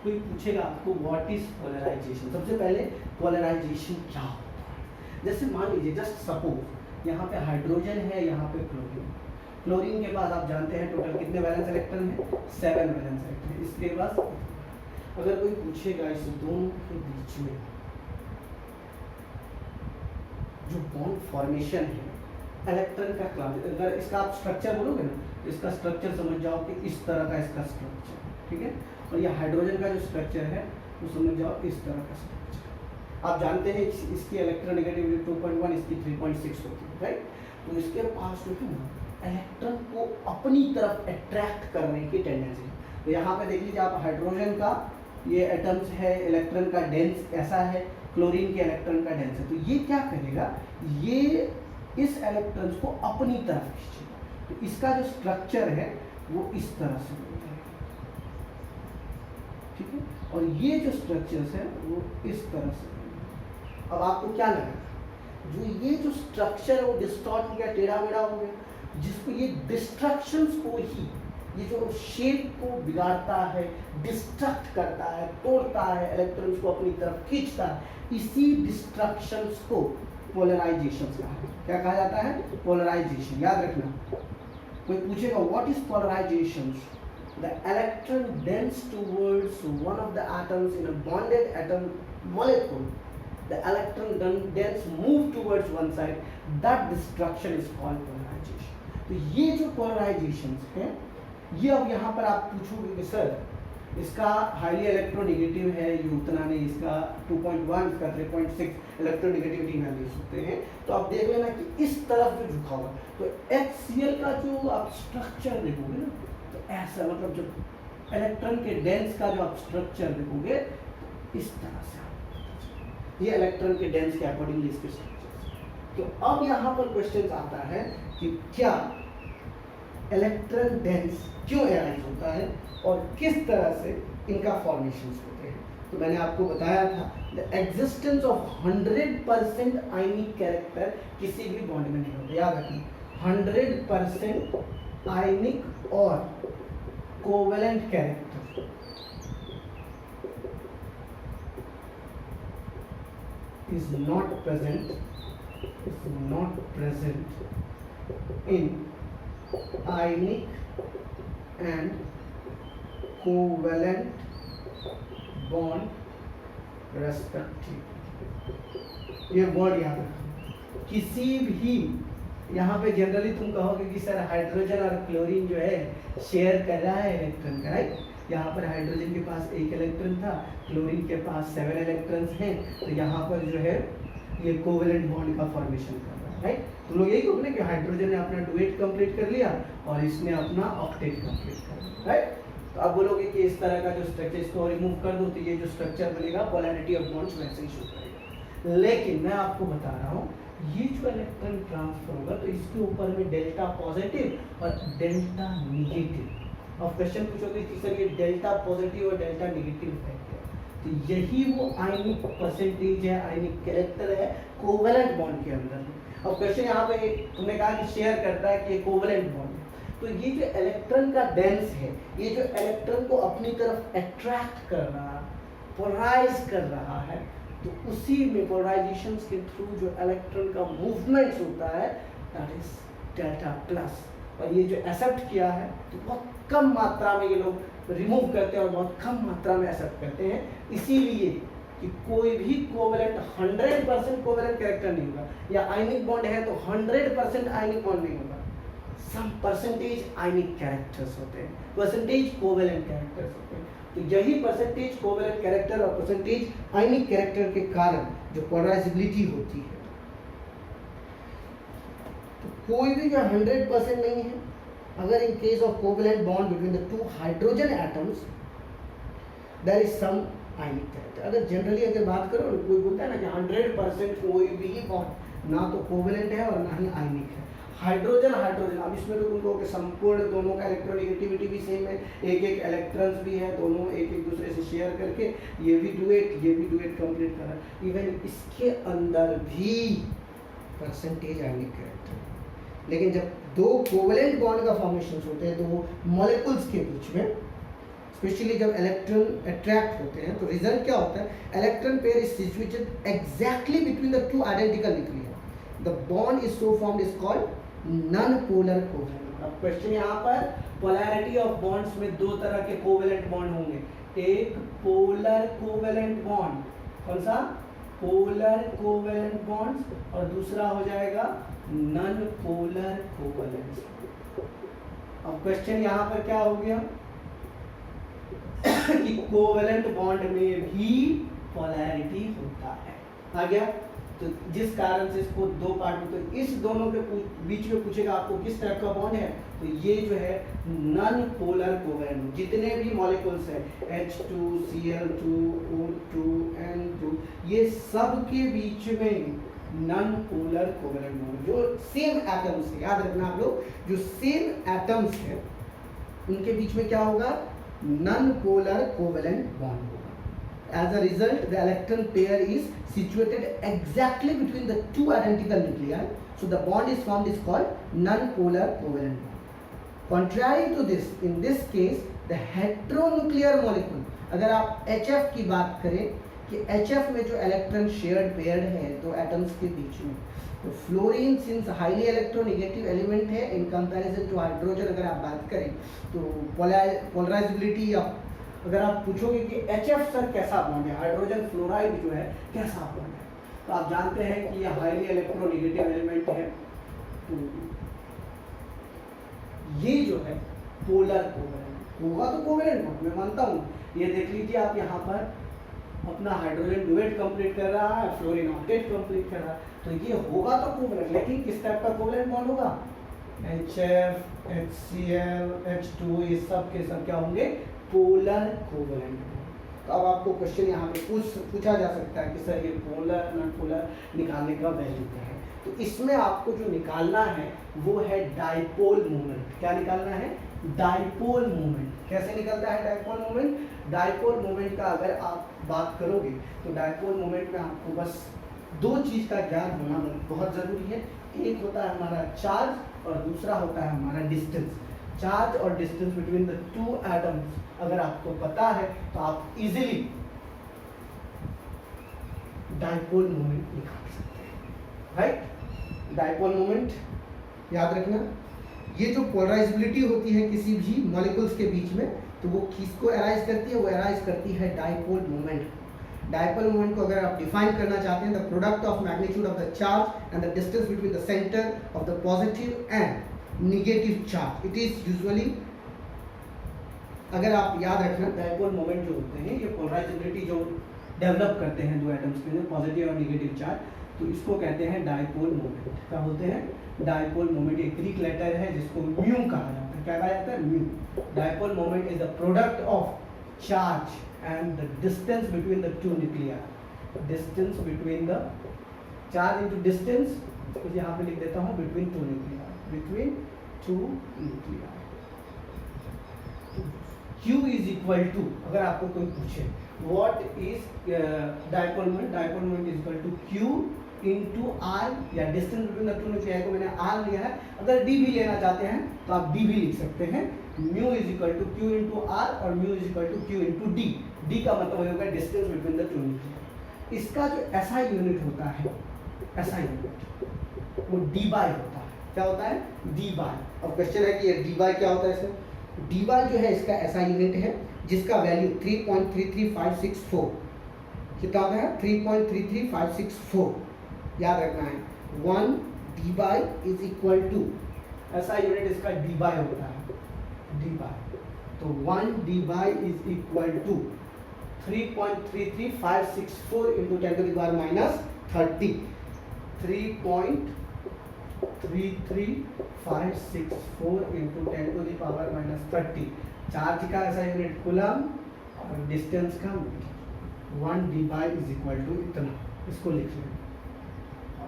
कोई पूछेगा आपको व्हाट इज पोलराइजेशन, सबसे पहले पोलराइजेशन क्या होता है। जैसे मान लीजिए, जस्ट सपोज यहाँ पे हाइड्रोजन है, यहाँ पे क्लोरीन के पास आप जानते हैं टोटल कितने वैलेंस इलेक्ट्रॉन है, 7 वैलेंस इलेक्ट्रॉन है। इसके पास अगर कोई पूछेगा इस दोनों के बीच में जो बॉन्ड फॉर्मेशन है, इलेक्ट्रॉन का क्लास, अगर इसका आप स्ट्रक्चर बोलोगे ना, तो इसका स्ट्रक्चर समझ जाओ कि इस तरह का इसका स्ट्रक्चर, ठीक है। और ये हाइड्रोजन का जो स्ट्रक्चर है वो समझ जाओ इस तरह का स्ट्रक्चर। आप जानते हैं इसकी इलेक्ट्रोनेगेटिविटी 2.1, इसकी 3.6 होती है, राइट। तो इसके पास जो है ना, इलेक्ट्रॉन को अपनी तरफ अट्रैक्ट करने की टेंडेंसी। तो यहाँ पे देख लीजिए आप, हाइड्रोजन का ये एटम्स है, इलेक्ट्रॉन का डेंस ऐसा है, क्लोरीन के इलेक्ट्रॉन का डेंस है। तो ये क्या करेगा, ये इस इलेक्ट्रॉन्स को अपनी तरफ खींचेगा। तो इसका जो स्ट्रक्चर है वो इस तरह से हो जाएगा, ठीक है। और ये जो स्ट्रक्चर्स है वो इस तरह से। अब आपको क्या लगा, जो ये जो स्ट्रक्चर है वो डिस्टॉर्ट हो गया, टेढ़ा मेढ़ा हो गया। जिसको ये डिस्ट्रक्शंस को ही, ये जो शेप को बिगाड़ता है, डिस्ट्रक्ट करता है, तोड़ता है, इलेक्ट्रॉन्स को अपनी तरफ खींचता है, इसी डिस्ट्रक्शंस को पोलराइजेशन कहा है। क्या कहा जाता है? पोलराइजेशन। याद रखना, कोई पूछेगा what is polarisation? The electron dense towards one of the atoms in a bonded atom molecule, the electron dense move towards one side, that destruction is called polarization। तो ये जो polarizations है, ये अब यहाँ पर आप पूछोगे कि सर इसका हाईली इलेक्ट्रोनेगेटिव है, ये उतना नहीं, इसका 2.1, इसका 3.6 इलेक्ट्रोनेगेटिविटी वैल्यूज होते हैं। तो आप देख लेना कि इस तरफ जो झुका हुआ, तो HCl का जो आप स्ट्रक्चर देखोगे ना, तो ऐसा मतलब जो इलेक्ट्रॉन के डेंस का जो आप स्ट्रक्चर देखोगे इस तरह से, ये इलेक्ट्रॉन के डेंस के अकॉर्डिंगली इसके स्ट्रक्चर। तो अब यहाँ पर क्वेश्चन आता है कि क्या इलेक्ट्रॉन डेंस क्यों अराइज होता है और किस तरह से इनका फॉर्मेशंस होते हैं। तो मैंने आपको बताया था the existence of 100% ionic character किसी भी बॉन्ड में नहीं होता। याद रखिए 100% आयनिक और covalent character is not present in ionic and covalent bond respectively। ये वर्ड याद रखो। किसी भी यहाँ पे जनरली तुम कहोगे कि सर हाइड्रोजन और क्लोरीन जो है शेयर कर रहा है इलेक्ट्रॉन का, राइट। यहाँ पर हाइड्रोजन के पास 1 इलेक्ट्रॉन था, क्लोरीन के पास 7 इलेक्ट्रॉन्स हैं, तो यहाँ पर जो है ये कोवेलेंट बॉन्ड का फॉर्मेशन कर रहा है, राइट। तुम लोग यही कहोगे कि हाइड्रोजन ने अपना डुएट कंप्लीट कर लिया और इसने अपना ऑक्टेट कंप्लीट कर लिया, राइट। तो आप बोलोगे कि इस तरह का जो स्ट्रक्चर, इसको रिमूव कर दो तो ये जो स्ट्रक्चर बनेगा पोलैरिटी ऑफ बॉन्ड्स वैसे ही शो करेगा। लेकिन मैं आपको बता रहा हूँ ये जो इलेक्ट्रॉन ट्रांसफर होगा तो इसके ऊपर में डेल्टा पॉजिटिव और डेल्टा निगेटिव। अब क्वेश्चन पूछोगे कि सर ये डेल्टा पॉजिटिव और डेल्टा नेगेटिव है क्या, तो यही वो आयनिक परसेंटेज है, आयनिक कैरेक्टर है कोवेलेंट बॉन्ड के अंदर। अब क्वेश्चन यहाँ पे तुमने कहा कि शेयर करता है कि ये कोवेलेंट बॉन्ड है, तो ये जो इलेक्ट्रॉन का डेंस है, ये जो इलेक्ट्रॉन को अपनी तरफ अट्रैक्ट कर रहा, पोलराइज कर रहा है, तो उसी में पोलराइजेशन के थ्रू जो इलेक्ट्रॉन का मूवमेंट होता है दैट इज डेल्टा प्लस। और ये जो एक्सेप्ट किया है तो बहुत कम मात्रा में ये लोग रिमूव करते हैं और बहुत कम मात्रा में एक्सेप्ट करते हैं, इसीलिए कि कोई भी कोवेलेंट 100% कोवेलेंट कैरेक्टर नहीं होगा, या आयनिक बॉन्ड है तो 100% आयनिक बॉन्ड नहीं होगा, सम परसेंटेज आयनिक कैरेक्टर्स होते हैं, परसेंटेज कोवेलेंट कैरेक्टर्स होते हैं। तो यही परसेंटेज कोवेलेंट कैरेक्टर और परसेंटेज आयनिक कैरेक्टर के कारण जो पोलराइजेबिलिटी होती है, तो कोई भी जो 100% नहीं है, अगर in case of covalent bond between the two hydrogen atoms there is some ionic character. अगर जनरली अगर बात करो, कोई बोलता है ना कि 100% कोई भी बॉन्ड ना तो कोवेलेंट है और ना ही आयनिक है, हाइड्रोजन हाइड्रोजन, अब इसमें तो तुमको संपूर्ण दोनों का इलेक्ट्रोनेगेटिविटी भी सेम है, एक एक इलेक्ट्रॉन्स भी है, दोनों एक एक दूसरे से शेयर करके ये भी डुएट कंप्लीट कर रहा है। इवन इसके अंदर भी परसेंटेज आयनिक कैरेक्टर है। लेकिन जब दो कोवेलेंट बॉन्ड का फॉर्मेशन होते हैं, दो मॉलिक्यूल्स के बीच में, स्पेशली जब इलेक्ट्रॉन अट्रैक्ट होते हैं, तो रिजल्ट क्या होता है, electron pair is situated exactly between the two identical nuclear, the bond is so formed is called non polar covalent. अब क्वेश्चन यहाँ पर पोलैरिटी ऑफ बॉन्ड्स में दो तरह के कोवेलेंट बॉन्ड होंगे, एक पोलर कोवेलेंट बॉन्ड, कौन सा, पोलर कोवेलेंट बॉन्ड्स, और दूसरा हो जाएगा नॉन पोलर कोवेलेंट। अब क्वेश्चन यहाँ पर क्या हो गया कि कोवेलेंट बॉन्ड में भी पोलैरिटी होता है, आ गया। तो जिस कारण से इसको दो पार्ट में, तो इस दोनों के बीच में पूछेगा आपको किस टाइप का बॉन्ड है, तो ये जो है नॉन पोलर कोवेलेंट। जितने भी मॉलिक्यूल्स हैं H2, Cl2, O2, N2, ये सब के बीच में नॉन पोलर कोवेलेंट बॉन्ड, जो सेम एटम्स है, याद रखना आप लोग, जो सेम एटम्स है उनके बीच में क्या होगा, नॉन पोलर कोवेलेंट बॉन्ड होगा। As a result, the electron pair is situated exactly between the two identical nuclei. So the bond is formed is called non-polar covalent bond. Contrary to this, in this case, the heteronuclear molecule, अगर आप HF की बात करें कि HF में जो electron shared paired है दो एटम्स के बीच में, तो fluorine since highly electronegative element है इन कंपैरिजन टू हाइड्रोजन, अगर आप बात करें तो पोलराइजेबिलिटी या अगर आप पूछोगे कि HF सर कैसा बॉन्ड है, हाइड्रोजन फ्लोराइड जो है कैसा बॉन्ड है, तो आप जानते हैं कि ये हाईली इलेक्ट्रोनेगेटिव एलिमेंट है, तो ये जो है पोलर कोवेलेंट होगा, तो कोवेलेंट बॉन्ड मैं मानता हूँ। ये देख लीजिए आप यहाँ पर अपना हाइड्रोजन डुएट कंप्लीट कर रहा है, फ्लोरीन ऑक्टेट कंप्लीट कर रहा है, तो ये होगा तो कोवेलेंट, लेकिन किस टाइप का कोवेलेंट बॉन्ड होगा, HF, HCl, H2 ये सब के सब क्या होंगे, पोलर कोवेलेंट। तो अब आपको क्वेश्चन यहाँ पे पूछा जा सकता है कि सर ये पोलर नॉन पोलर निकालने का वैल्यू क्या है, तो इसमें आपको जो निकालना है वो है डाइपोल मोमेंट। क्या निकालना है, डाइपोल मोमेंट। कैसे निकलता है डाइपोल मोमेंट, डाइपोल मोमेंट का अगर आप बात करोगे तो डाइपोल मोमेंट में आपको बस दो चीज़ का ज्ञान होना बहुत ज़रूरी है। एक होता है हमारा चार्ज और दूसरा होता है हमारा डिस्टेंस। चार्ज और distance between the two atoms अगर आपको पता है तो आप इजीली डाइपोल मोमेंट निकाल सकते हैं, राइट। डाइपोल मोमेंट याद रखना, ये जो पोलराइजेबिलिटी होती है किसी भी मॉलिक्यूल्स के बीच में, तो वो किसको अराइज करती है, वो अराइज करती है डाइपोल मोमेंट। डाइपोल मोमेंट को अगर आप डिफाइन करना चाहते हैं, the product of magnitude of the charge and the distance between the centre of the positive and negative charge, it is usually, अगर आप याद रखना डाइपोल मोमेंट जो होते हैं ये पोलराइजेबिलिटी जो डेवलप करते हैं दो एटम्स के अंदर, पॉजिटिव और नेगेटिव चार्ज, तो इसको कहते हैं डाइपोल मोमेंट। क्या बोलते हैं, डाइपोल मोमेंट। एक ग्रीक लेटर है जिसको म्यू कहा जाता है। क्या कहा जाता है, mu. Dipole moment is the product of charge and the distance between the two nuclear. Distance between the charge into distance, तो यहाँ पे लिख देता हूँ between two nuclear, between two nuclear. Q is equal to, अगर आपको कोई पूछे what is dipole moment, dipole moment is equal to Q into R, या distance between the two nuclear को मैंने R लिया है, अगर D भी लेना चाहते हैं तो आप D भी लिख सकते हैं। Mu is equal to Q into R और mu is equal to Q into D। D का मतलब होगा distance between the two nuclear. इसका जो SI यूनिट होता है, SI यूनिट वो D बाय होता है। क्या होता है, D बाय। अब क्वेश्चन है कि ये D बाय क्या होता है, इसमें dy जो है इसका SI यूनिट है जिसका वैल्यू 3.33564, कितना होता है 3.33564, याद रखना है। 1 dy is equal to, SI unit इसका dy होता है, dy, तो 1 dy is equal to 3.33564 into 10 to the power minus 30, 3.33564 into 10 to the power minus 30। Charge का ऐसा यूनिट कूलम और डिस्टेंस का 1 dy इज इक्वल टू इतना, इसको लिख लें।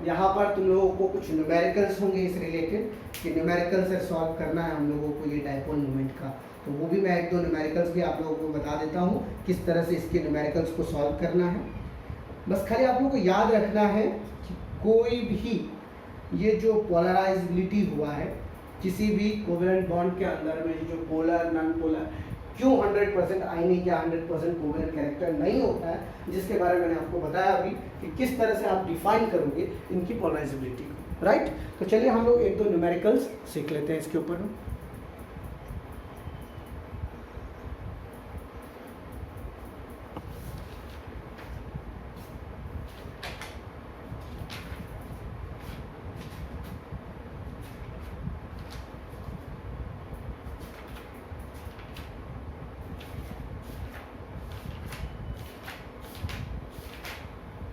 यहाँ पर तुम लोगों को कुछ न्यूमेरिकल्स होंगे इस रिलेटेड कि न्यूमेरिकल से सॉल्व करना है हम लोगों को ये डाइपोल मोमेंट का, तो वो भी मैं एक दो न्यूमेरिकल्स भी आप लोगों को बता देता हूँ किस तरह से इसके न्यूमेरिकल्स को सॉल्व करना है। बस खाली आप लोगों को याद रखना है कि कोई भी ये जो पोलराइजेबिलिटी हुआ है किसी भी कोवेलेंट बॉन्ड के अंदर में, जो पोलर नॉन पोलर क्यों 100% आयनिक या 100% कोवेलेंट कैरेक्टर नहीं होता है, जिसके बारे में मैंने आपको बताया अभी कि किस तरह से आप डिफाइन करोगे इनकी पोलराइजेबिलिटी को, राइट। तो चलिए हम लोग एक दो न्यूमेरिकल्स सीख लेते हैं इसके ऊपर।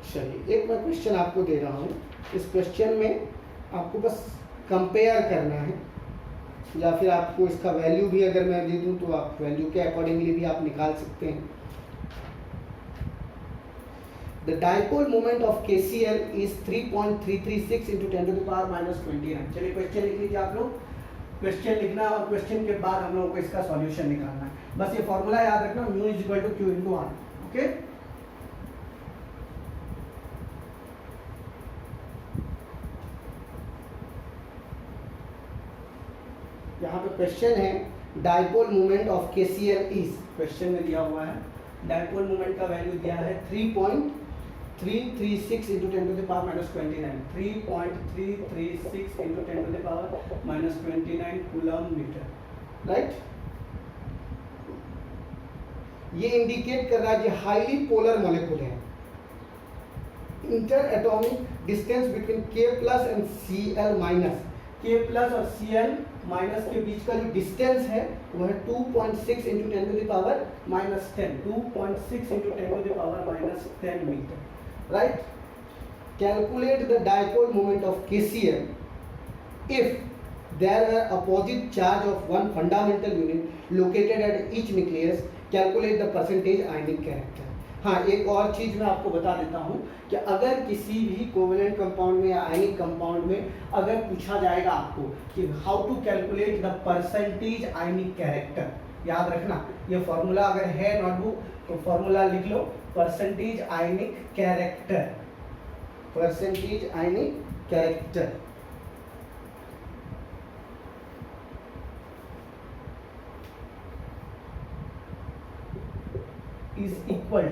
चलिए एक मैं क्वेश्चन आपको दे रहा हूँ, इस क्वेश्चन में आपको बस कंपेयर करना है, या फिर आपको इसका वैल्यू भी अगर मैं दे दूँ तो आप वैल्यू के अकॉर्डिंगली भी आप निकाल सकते हैं। The dipole moment of KCl is 3.336 into 10 to the power minus 29। चलिए क्वेश्चन लिख लीजिए आप लोग, क्वेश्चन लिखना और क्वेश्चन के बाद हम लोगों को इसका सॉल्यूशन निकालना है। बस ये फॉर्मूला याद रखना, mu is equal to Q into R, okay. Question है dipole moment of KCl is, question में दिया हुआ है डाइपोल मोमेंट का वैल्यू दिया है 3.336 into 10 to the power minus 29, 3.336 into 10 to the power minus 29 coulomb metre, right. ये indicate कर रहा है कि हाईली पोलर मॉलिक्यूल है। Interatomic distance between K plus and Cl minus, K plus और Cl माइनस के बीच का जो डिस्टेंस है वो है 2.6 into 10 to the power minus 10, 2.6 into 10 to the power minus 10 metre, right. Calculate the dipole moment of KCl if there are opposite charge of one fundamental unit located at each nucleus, calculate the percentage ionic character। हाँ, एक और चीज मैं आपको बता देता हूँ कि अगर किसी भी कोवेलेंट कंपाउंड में या आयनिक कंपाउंड में अगर पूछा जाएगा आपको कि how to calculate the percentage ionic character, याद रखना ये फॉर्मूला अगर है नोटबुक तो फॉर्मूला लिख लो, percentage ionic character, percentage ionic character is equal to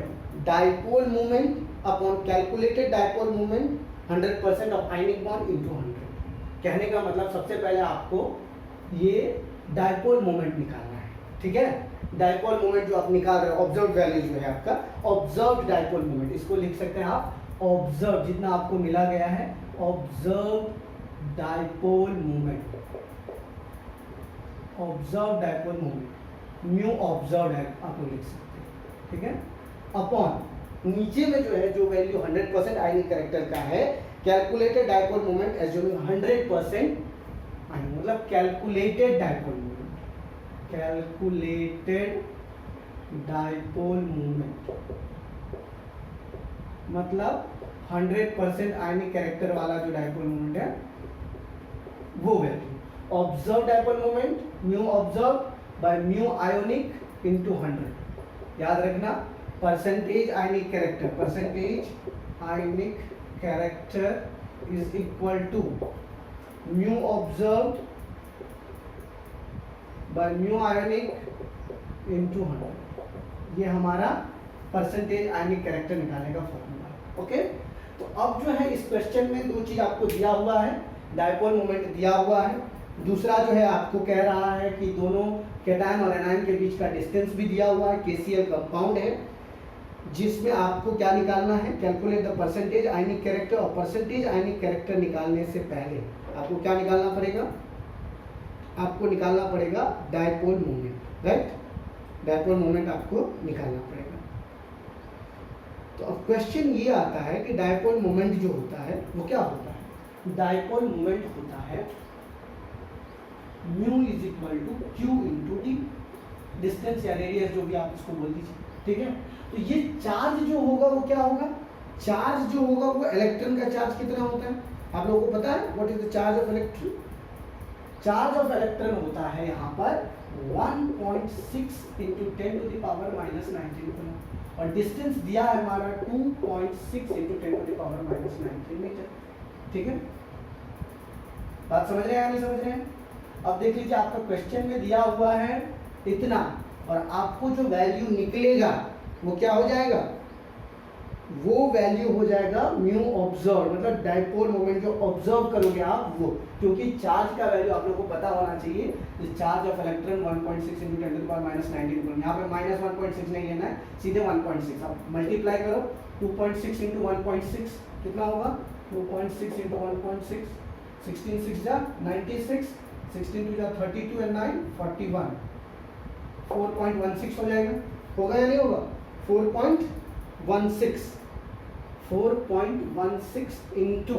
dipole moment upon calculated dipole moment 100% of ionic bond into 100। कहने का मतलब सबसे पहले आपको ये डाइपोल मोमेंट निकालना है, ठीक है। डाइपोल मोमेंट जो आप निकाल रहे हो, ऑब्जर्व वैल्यू जो है आपका ऑब्जर्व डाइपोल मोमेंट, इसको लिख सकते हैं आप ऑब्जर्व, जितना आपको मिला गया है observe dipole moment, observe dipole moment mu observe है आप लोग लिख सकते हैं, ठीक है। अपॉन नीचे में जो है जो वैल्यू 100% आयनिक कैरेक्टर का है, कैलकुलेटेड डाइपोल मोमेंट एज्यूमिंग 100% आयनिक, मतलब calculated dipole moment, calculated dipole moment मतलब 100% आयनिक कैरेक्टर वाला जो डाइपोल मोमेंट है वो value. Observe dipole moment mu observe by mu ionic into 100, याद रखना percentage ionic character, percentage ionic character is equal to mu observed by mu ionic into 100, ये हमारा percentage ionic character निकालने का फॉर्मूला। ओके, तो अब जो है इस क्वेश्चन में दो चीज आपको दिया हुआ है, डाइपोल मोमेंट दिया हुआ है, दूसरा जो है आपको कह रहा है कि दोनों कैटायन और एनायन के बीच का डिस्टेंस भी दिया हुआ है, KCl कंपाउंड है, जिसमें आपको क्या निकालना है, calculate the percentage ionic character. और परसेंटेज आयनिक कैरेक्टर निकालने से पहले आपको क्या निकालना पड़ेगा, आपको निकालना पड़ेगा dipole moment, right. Dipole moment आपको निकालना पड़ेगा। तो अब क्वेश्चन ये आता है कि डाइपोल मोमेंट जो होता है वो क्या होता है, डाइपोल मोमेंट होता है mu is equal to Q into D, distance या रेडियस जो भी आप इसको बोल दीजिए, ठीक है। तो ये चार्ज जो होगा वो क्या होगा, चार्ज जो होगा वो इलेक्ट्रॉन का चार्ज कितना होता है आप लोगों को पता है, what is the charge of electron. Charge of electron होता है यहाँ पर 1.6 into 10 to the power minus 19 और डिस्टेंस दिया है हमारा 2.6 into 10 to the power minus 19 metre, ठीक है। बात समझ रहे हैं या नहीं समझ रहे हैं। अब देख लीजिए आपका क्वेश्चन में दिया हुआ है इतना और आपको जो वैल्यू निकलेगा वो क्या हो जाएगा, वो वैल्यू हो जाएगा म्यू ऑब्जर्व, मतलब डाइपोल मोमेंट जो ऑब्जर्व करोगे आप वो, क्योंकि चार्ज का वैल्यू आप लोगों को पता होना चाहिए, charge of electron 1.6 into 10 to the power minus 19, यहाँ पे माइनस 1.6 नहीं लेना है, सीधे 1.6 आप मल्टीप्लाई करो, 2.6 इंटू 1.6 कितना होगा, 2.6 इंटू 1.6, 16 6 जा 96, 16 2 जा 32 एंड 9 41, 4.16 हो जाएगा, होगा या नहीं होगा, 4.16 इंटू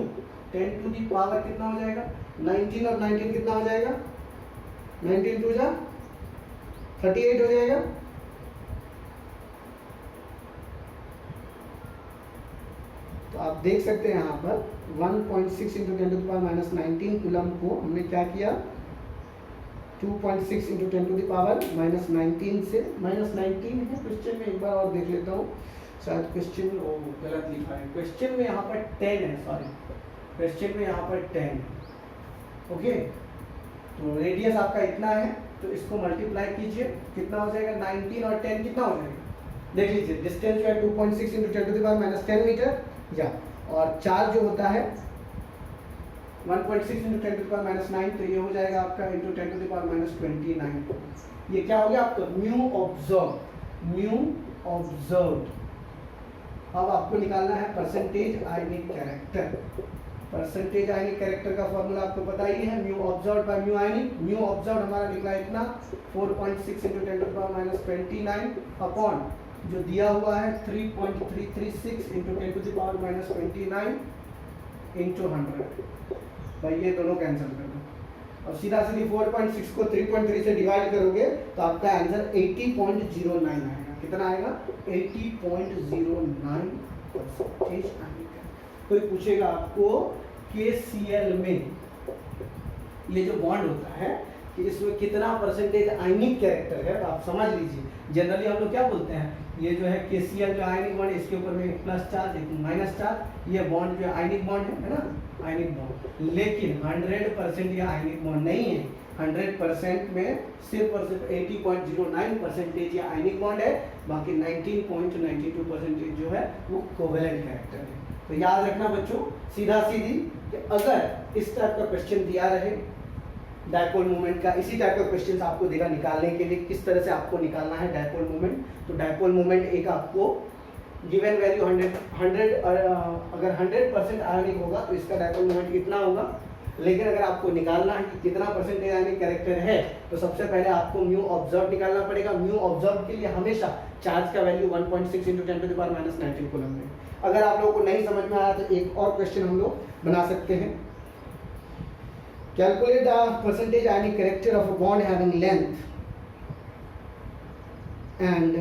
10 टू दी पावर कितना हो जाएगा 19 और 19 कितना हो जाएगा 19 2 जा 38 हो जाएगा। तो आप देख सकते हैं यहाँ पर 1.6 into 10 to the power minus 19 coulomb को हमने क्या किया 2.6 into 10 to the power minus 19 से माइनस 19 है क्वेश्चन में, एक बार और देख लेता हूँ शायद क्वेश्चन गलत लिखा है, क्वेश्चन में यहाँ पर 10 है, सॉरी क्वेश्चन में यहाँ पर 10 है, ओके तो रेडियस आपका इतना है, तो इसको मल्टीप्लाई कीजिए, कितना हो जाएगा 19 और 10 कितना हो जाएगा, देख लीजिए डिस्टेंस जो है 2.6 × 10⁻10 मीटर, या और चार्ज जो होता है 1.6 × 10⁻9, तो ये हो जाएगा आपका × 10⁻29। ये क्या हो गया आपका म्यू ऑब्जर्व्ड। अब आपको निकालना है percentage ionic character. Percentage ionic character का फॉर्मूला आपको पता ही है, mu observed by mu ionic. Mu observed हमारा निकला इतना 4.6 × 10⁻29 अपॉन जो दिया हुआ है 3.336 × 10⁻29 × 100। भाई ये दोनों कैंसिल कर दो और सीधा सीधी 4.6 को 3.3 से डिवाइड करोगे तो आपका आंसर 80.09 आएगा। कितना आएगा 80.09 परसेंटेज आएगा। कोई पूछेगा आपको KCl में ये जो बॉन्ड होता है कि इसमें कितना परसेंटेज आयनिक कैरेक्टर है, तो आप समझ लीजिए जनरली हम लोग क्या बोलते हैं, ये जो है KCl जो आयनिक बॉन्ड, इसके ऊपर में एक प्लस चार्ज एक माइनस चार्ज, ये बॉन्ड जो आयनिक बॉन्ड है ना, आयनिक बॉन्ड। लेकिन 100% ये आयनिक बॉन्ड नहीं है, 100% में सिर्फ और सिर्फ 80.09 परसेंटेज ये आयनिक बॉन्ड है, बाकी 19.92% जो है वो कोवेलेंट कैरेक्टर है। तो याद रखना बच्चों सीधा सीधी कि अगर इस टाइप का क्वेश्चन दिया रहे डायपोल मोमेंट का, इसी टाइप का क्वेश्चन आपको देगा निकालने के लिए किस तरह से आपको निकालना है डायपोल मोमेंट। तो डायपोल मोमेंट एक आपको गिवन वैल्यू 100 अगर 100% आयनिक होगा तो इसका डायपोल मोमेंट कितना होगा, लेकिन अगर आपको निकालना है कि कितना परसेंटेज आयनिक कैरेक्टर है तो सबसे पहले आपको म्यू ऑब्जर्व निकालना पड़ेगा। म्यू ऑब्जर्व के लिए हमेशा चार्ज का वैल्यू 1.6 × 10⁻19 कूलम में। अगर आप लोगों को नहीं समझ में आया तो एक और क्वेश्चन हम लोग बना सकते हैं। Calculate the percentage ionic character of a bond having length and,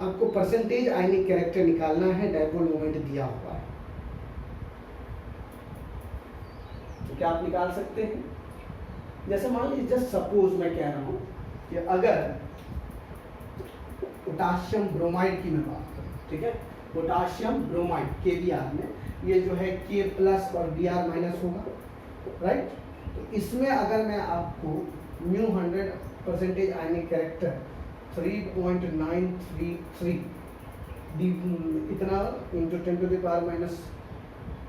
आपको परसेंटेज आयनिक कैरेक्टर निकालना है, डायपोल मोमेंट दिया हुआ है। तो क्या आप निकाल सकते हैं, जैसे मान लीजिए जस्ट सपोज मैं कह रहा हूं कि अगर पोटाशियम ब्रोमाइड की मैं बात करूं, ठीक है, पोटाशियम ब्रोमाइड KBr में ये जो है K+ और Br- होगा, राइट। तो इसमें अगर मैं आपको म्यू 100% आयनिक कैरेक्टर 3.933 इतना ×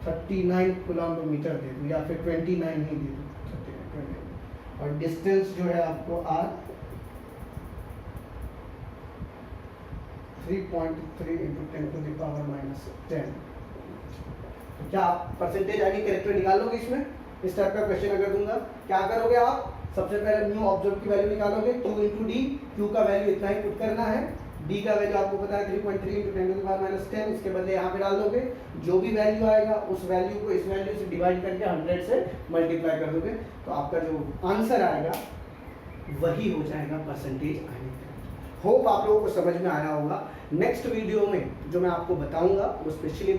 10⁻39 कूलम/मीटर दे दूँ, या फिर 29 ही दे दूँ, 39 और डिस्टेंस जो है आपको R 3.3 × 10⁻10। तो क्या आप परसेंटेज आयनिक कैरेक्टर निकालोगे इसमें, इस टाइप का क्वेश्चन अगर दूंगा क्या करोगे आप, सबसे पहले म्यू ऑब्जर्व की वैल्यू निकालोगे, Q × D, Q का वैल्यू इतना ही पुट करना है, D का वैल्यू आपको पता है 3.3 × 10⁻10, इसके बदले यहाँ पे डाल दोगे, जो भी वैल्यू आएगा उस वैल्यू को इस वैल्यू से डिवाइड करके 100 से मल्टीप्लाई कर दोगे, तो आपका जो आंसर आएगा वही हो जाएगा परसेंटेज आयनिक कैरेक्टर। होप आप लोगों को समझ में आया होगा। नेक्स्ट वीडियो में जो मैं आपको बताऊंगा वो स्पेशली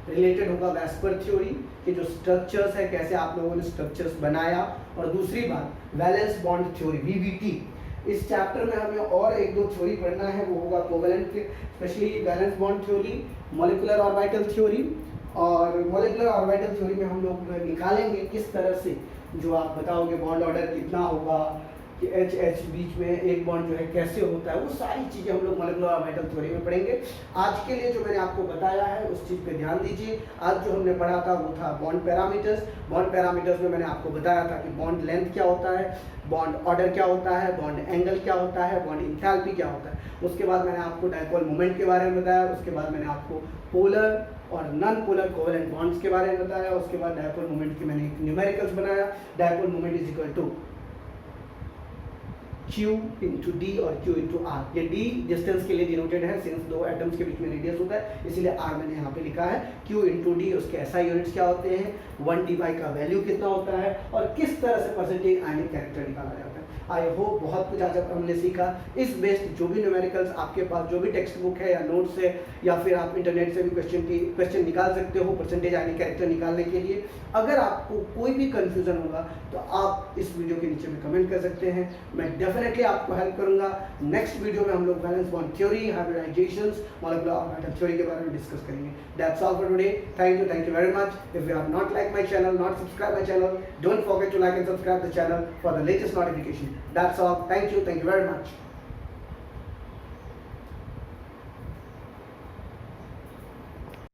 रिलेटेड होगा वैस्पर थ्योरी के जो स्ट्रक्चर्स है, कैसे आप लोगों ने स्ट्रक्चर्स बनाया, और दूसरी बात वैलेंस बॉन्ड थ्योरी VBT। इस चैप्टर में हमें और एक दो थ्योरी पढ़ना है, वो होगा कोवेलेंट के, specially valence bond theory, molecular orbital theory. और मॉलिक्यूलर ऑर्बिटल थ्योरी में हम लोग निकालेंगे किस तरह से जो आप बताओगे बॉन्ड ऑर्डर कितना होगा, कि H बीच में एक बॉन्ड जो है कैसे होता है, वो सारी चीज़ें हम लोग मॉलिक्यूलर ऑर्बिटल थ्योरी में पढ़ेंगे। आज के लिए जो मैंने आपको बताया है उस चीज़ पे ध्यान दीजिए। आज जो हमने पढ़ा था वो था बॉन्ड पैरामीटर्स। बॉन्ड पैरामीटर्स में मैंने आपको बताया था कि बॉन्ड लेंथ क्या होता है, बॉन्ड ऑर्डर क्या होता है, बॉन्ड एंगल क्या होता है, बॉन्ड इंथैल्पी क्या होता है। उसके बाद मैंने आपको डायपोल मोमेंट के बारे में बताया, उसके बाद मैंने आपको पोलर और नॉन पोलर कोवेलेंट बॉन्ड्स के बारे में बताया, उसके बाद डायपोल मोमेंट की मैंने एक न्यूमेरिकल्स बनाया। Dipole moment is equal to Q × D और Q × R। ये D डिस्टेंस के लिए डिनोटेड है, सिंस दो एटम्स के बीच में रेडियस होता है, इसीलिए R मैंने यहाँ पे लिखा है। Q × D उसके SI यूनिट्स क्या होते हैं, 1 dpi का वैल्यू कितना होता है, और किस तरह से परसेंटेज आयनिक कैरेक्टर निकाला जाता है। आई होप बहुत कुछ आज हमने सीखा। इस बेस्ड जो भी न्यूमेरिकल्स आपके पास, जो भी टेक्स्ट बुक है या नोट्स है, या फिर आप इंटरनेट से भी क्वेश्चन निकाल सकते हो परसेंटेज यानी कैरेक्टर निकालने के लिए। अगर आपको कोई भी कंफ्यूजन होगा तो आप इस वीडियो के नीचे में कमेंट कर सकते हैं, मैं डेफिनेटली आपको हेल्प करूंगा। नेक्स्ट वीडियो में हम लोग valence bond theory, hybridisations, molecular orbital theory के बारे में डिस्कस करेंगे। That's all for today. Thank you very much. If you have not like my channel, not subscribe my channel, don't forget to like and subscribe the channel for the latest notification. That's all. Thank you very much.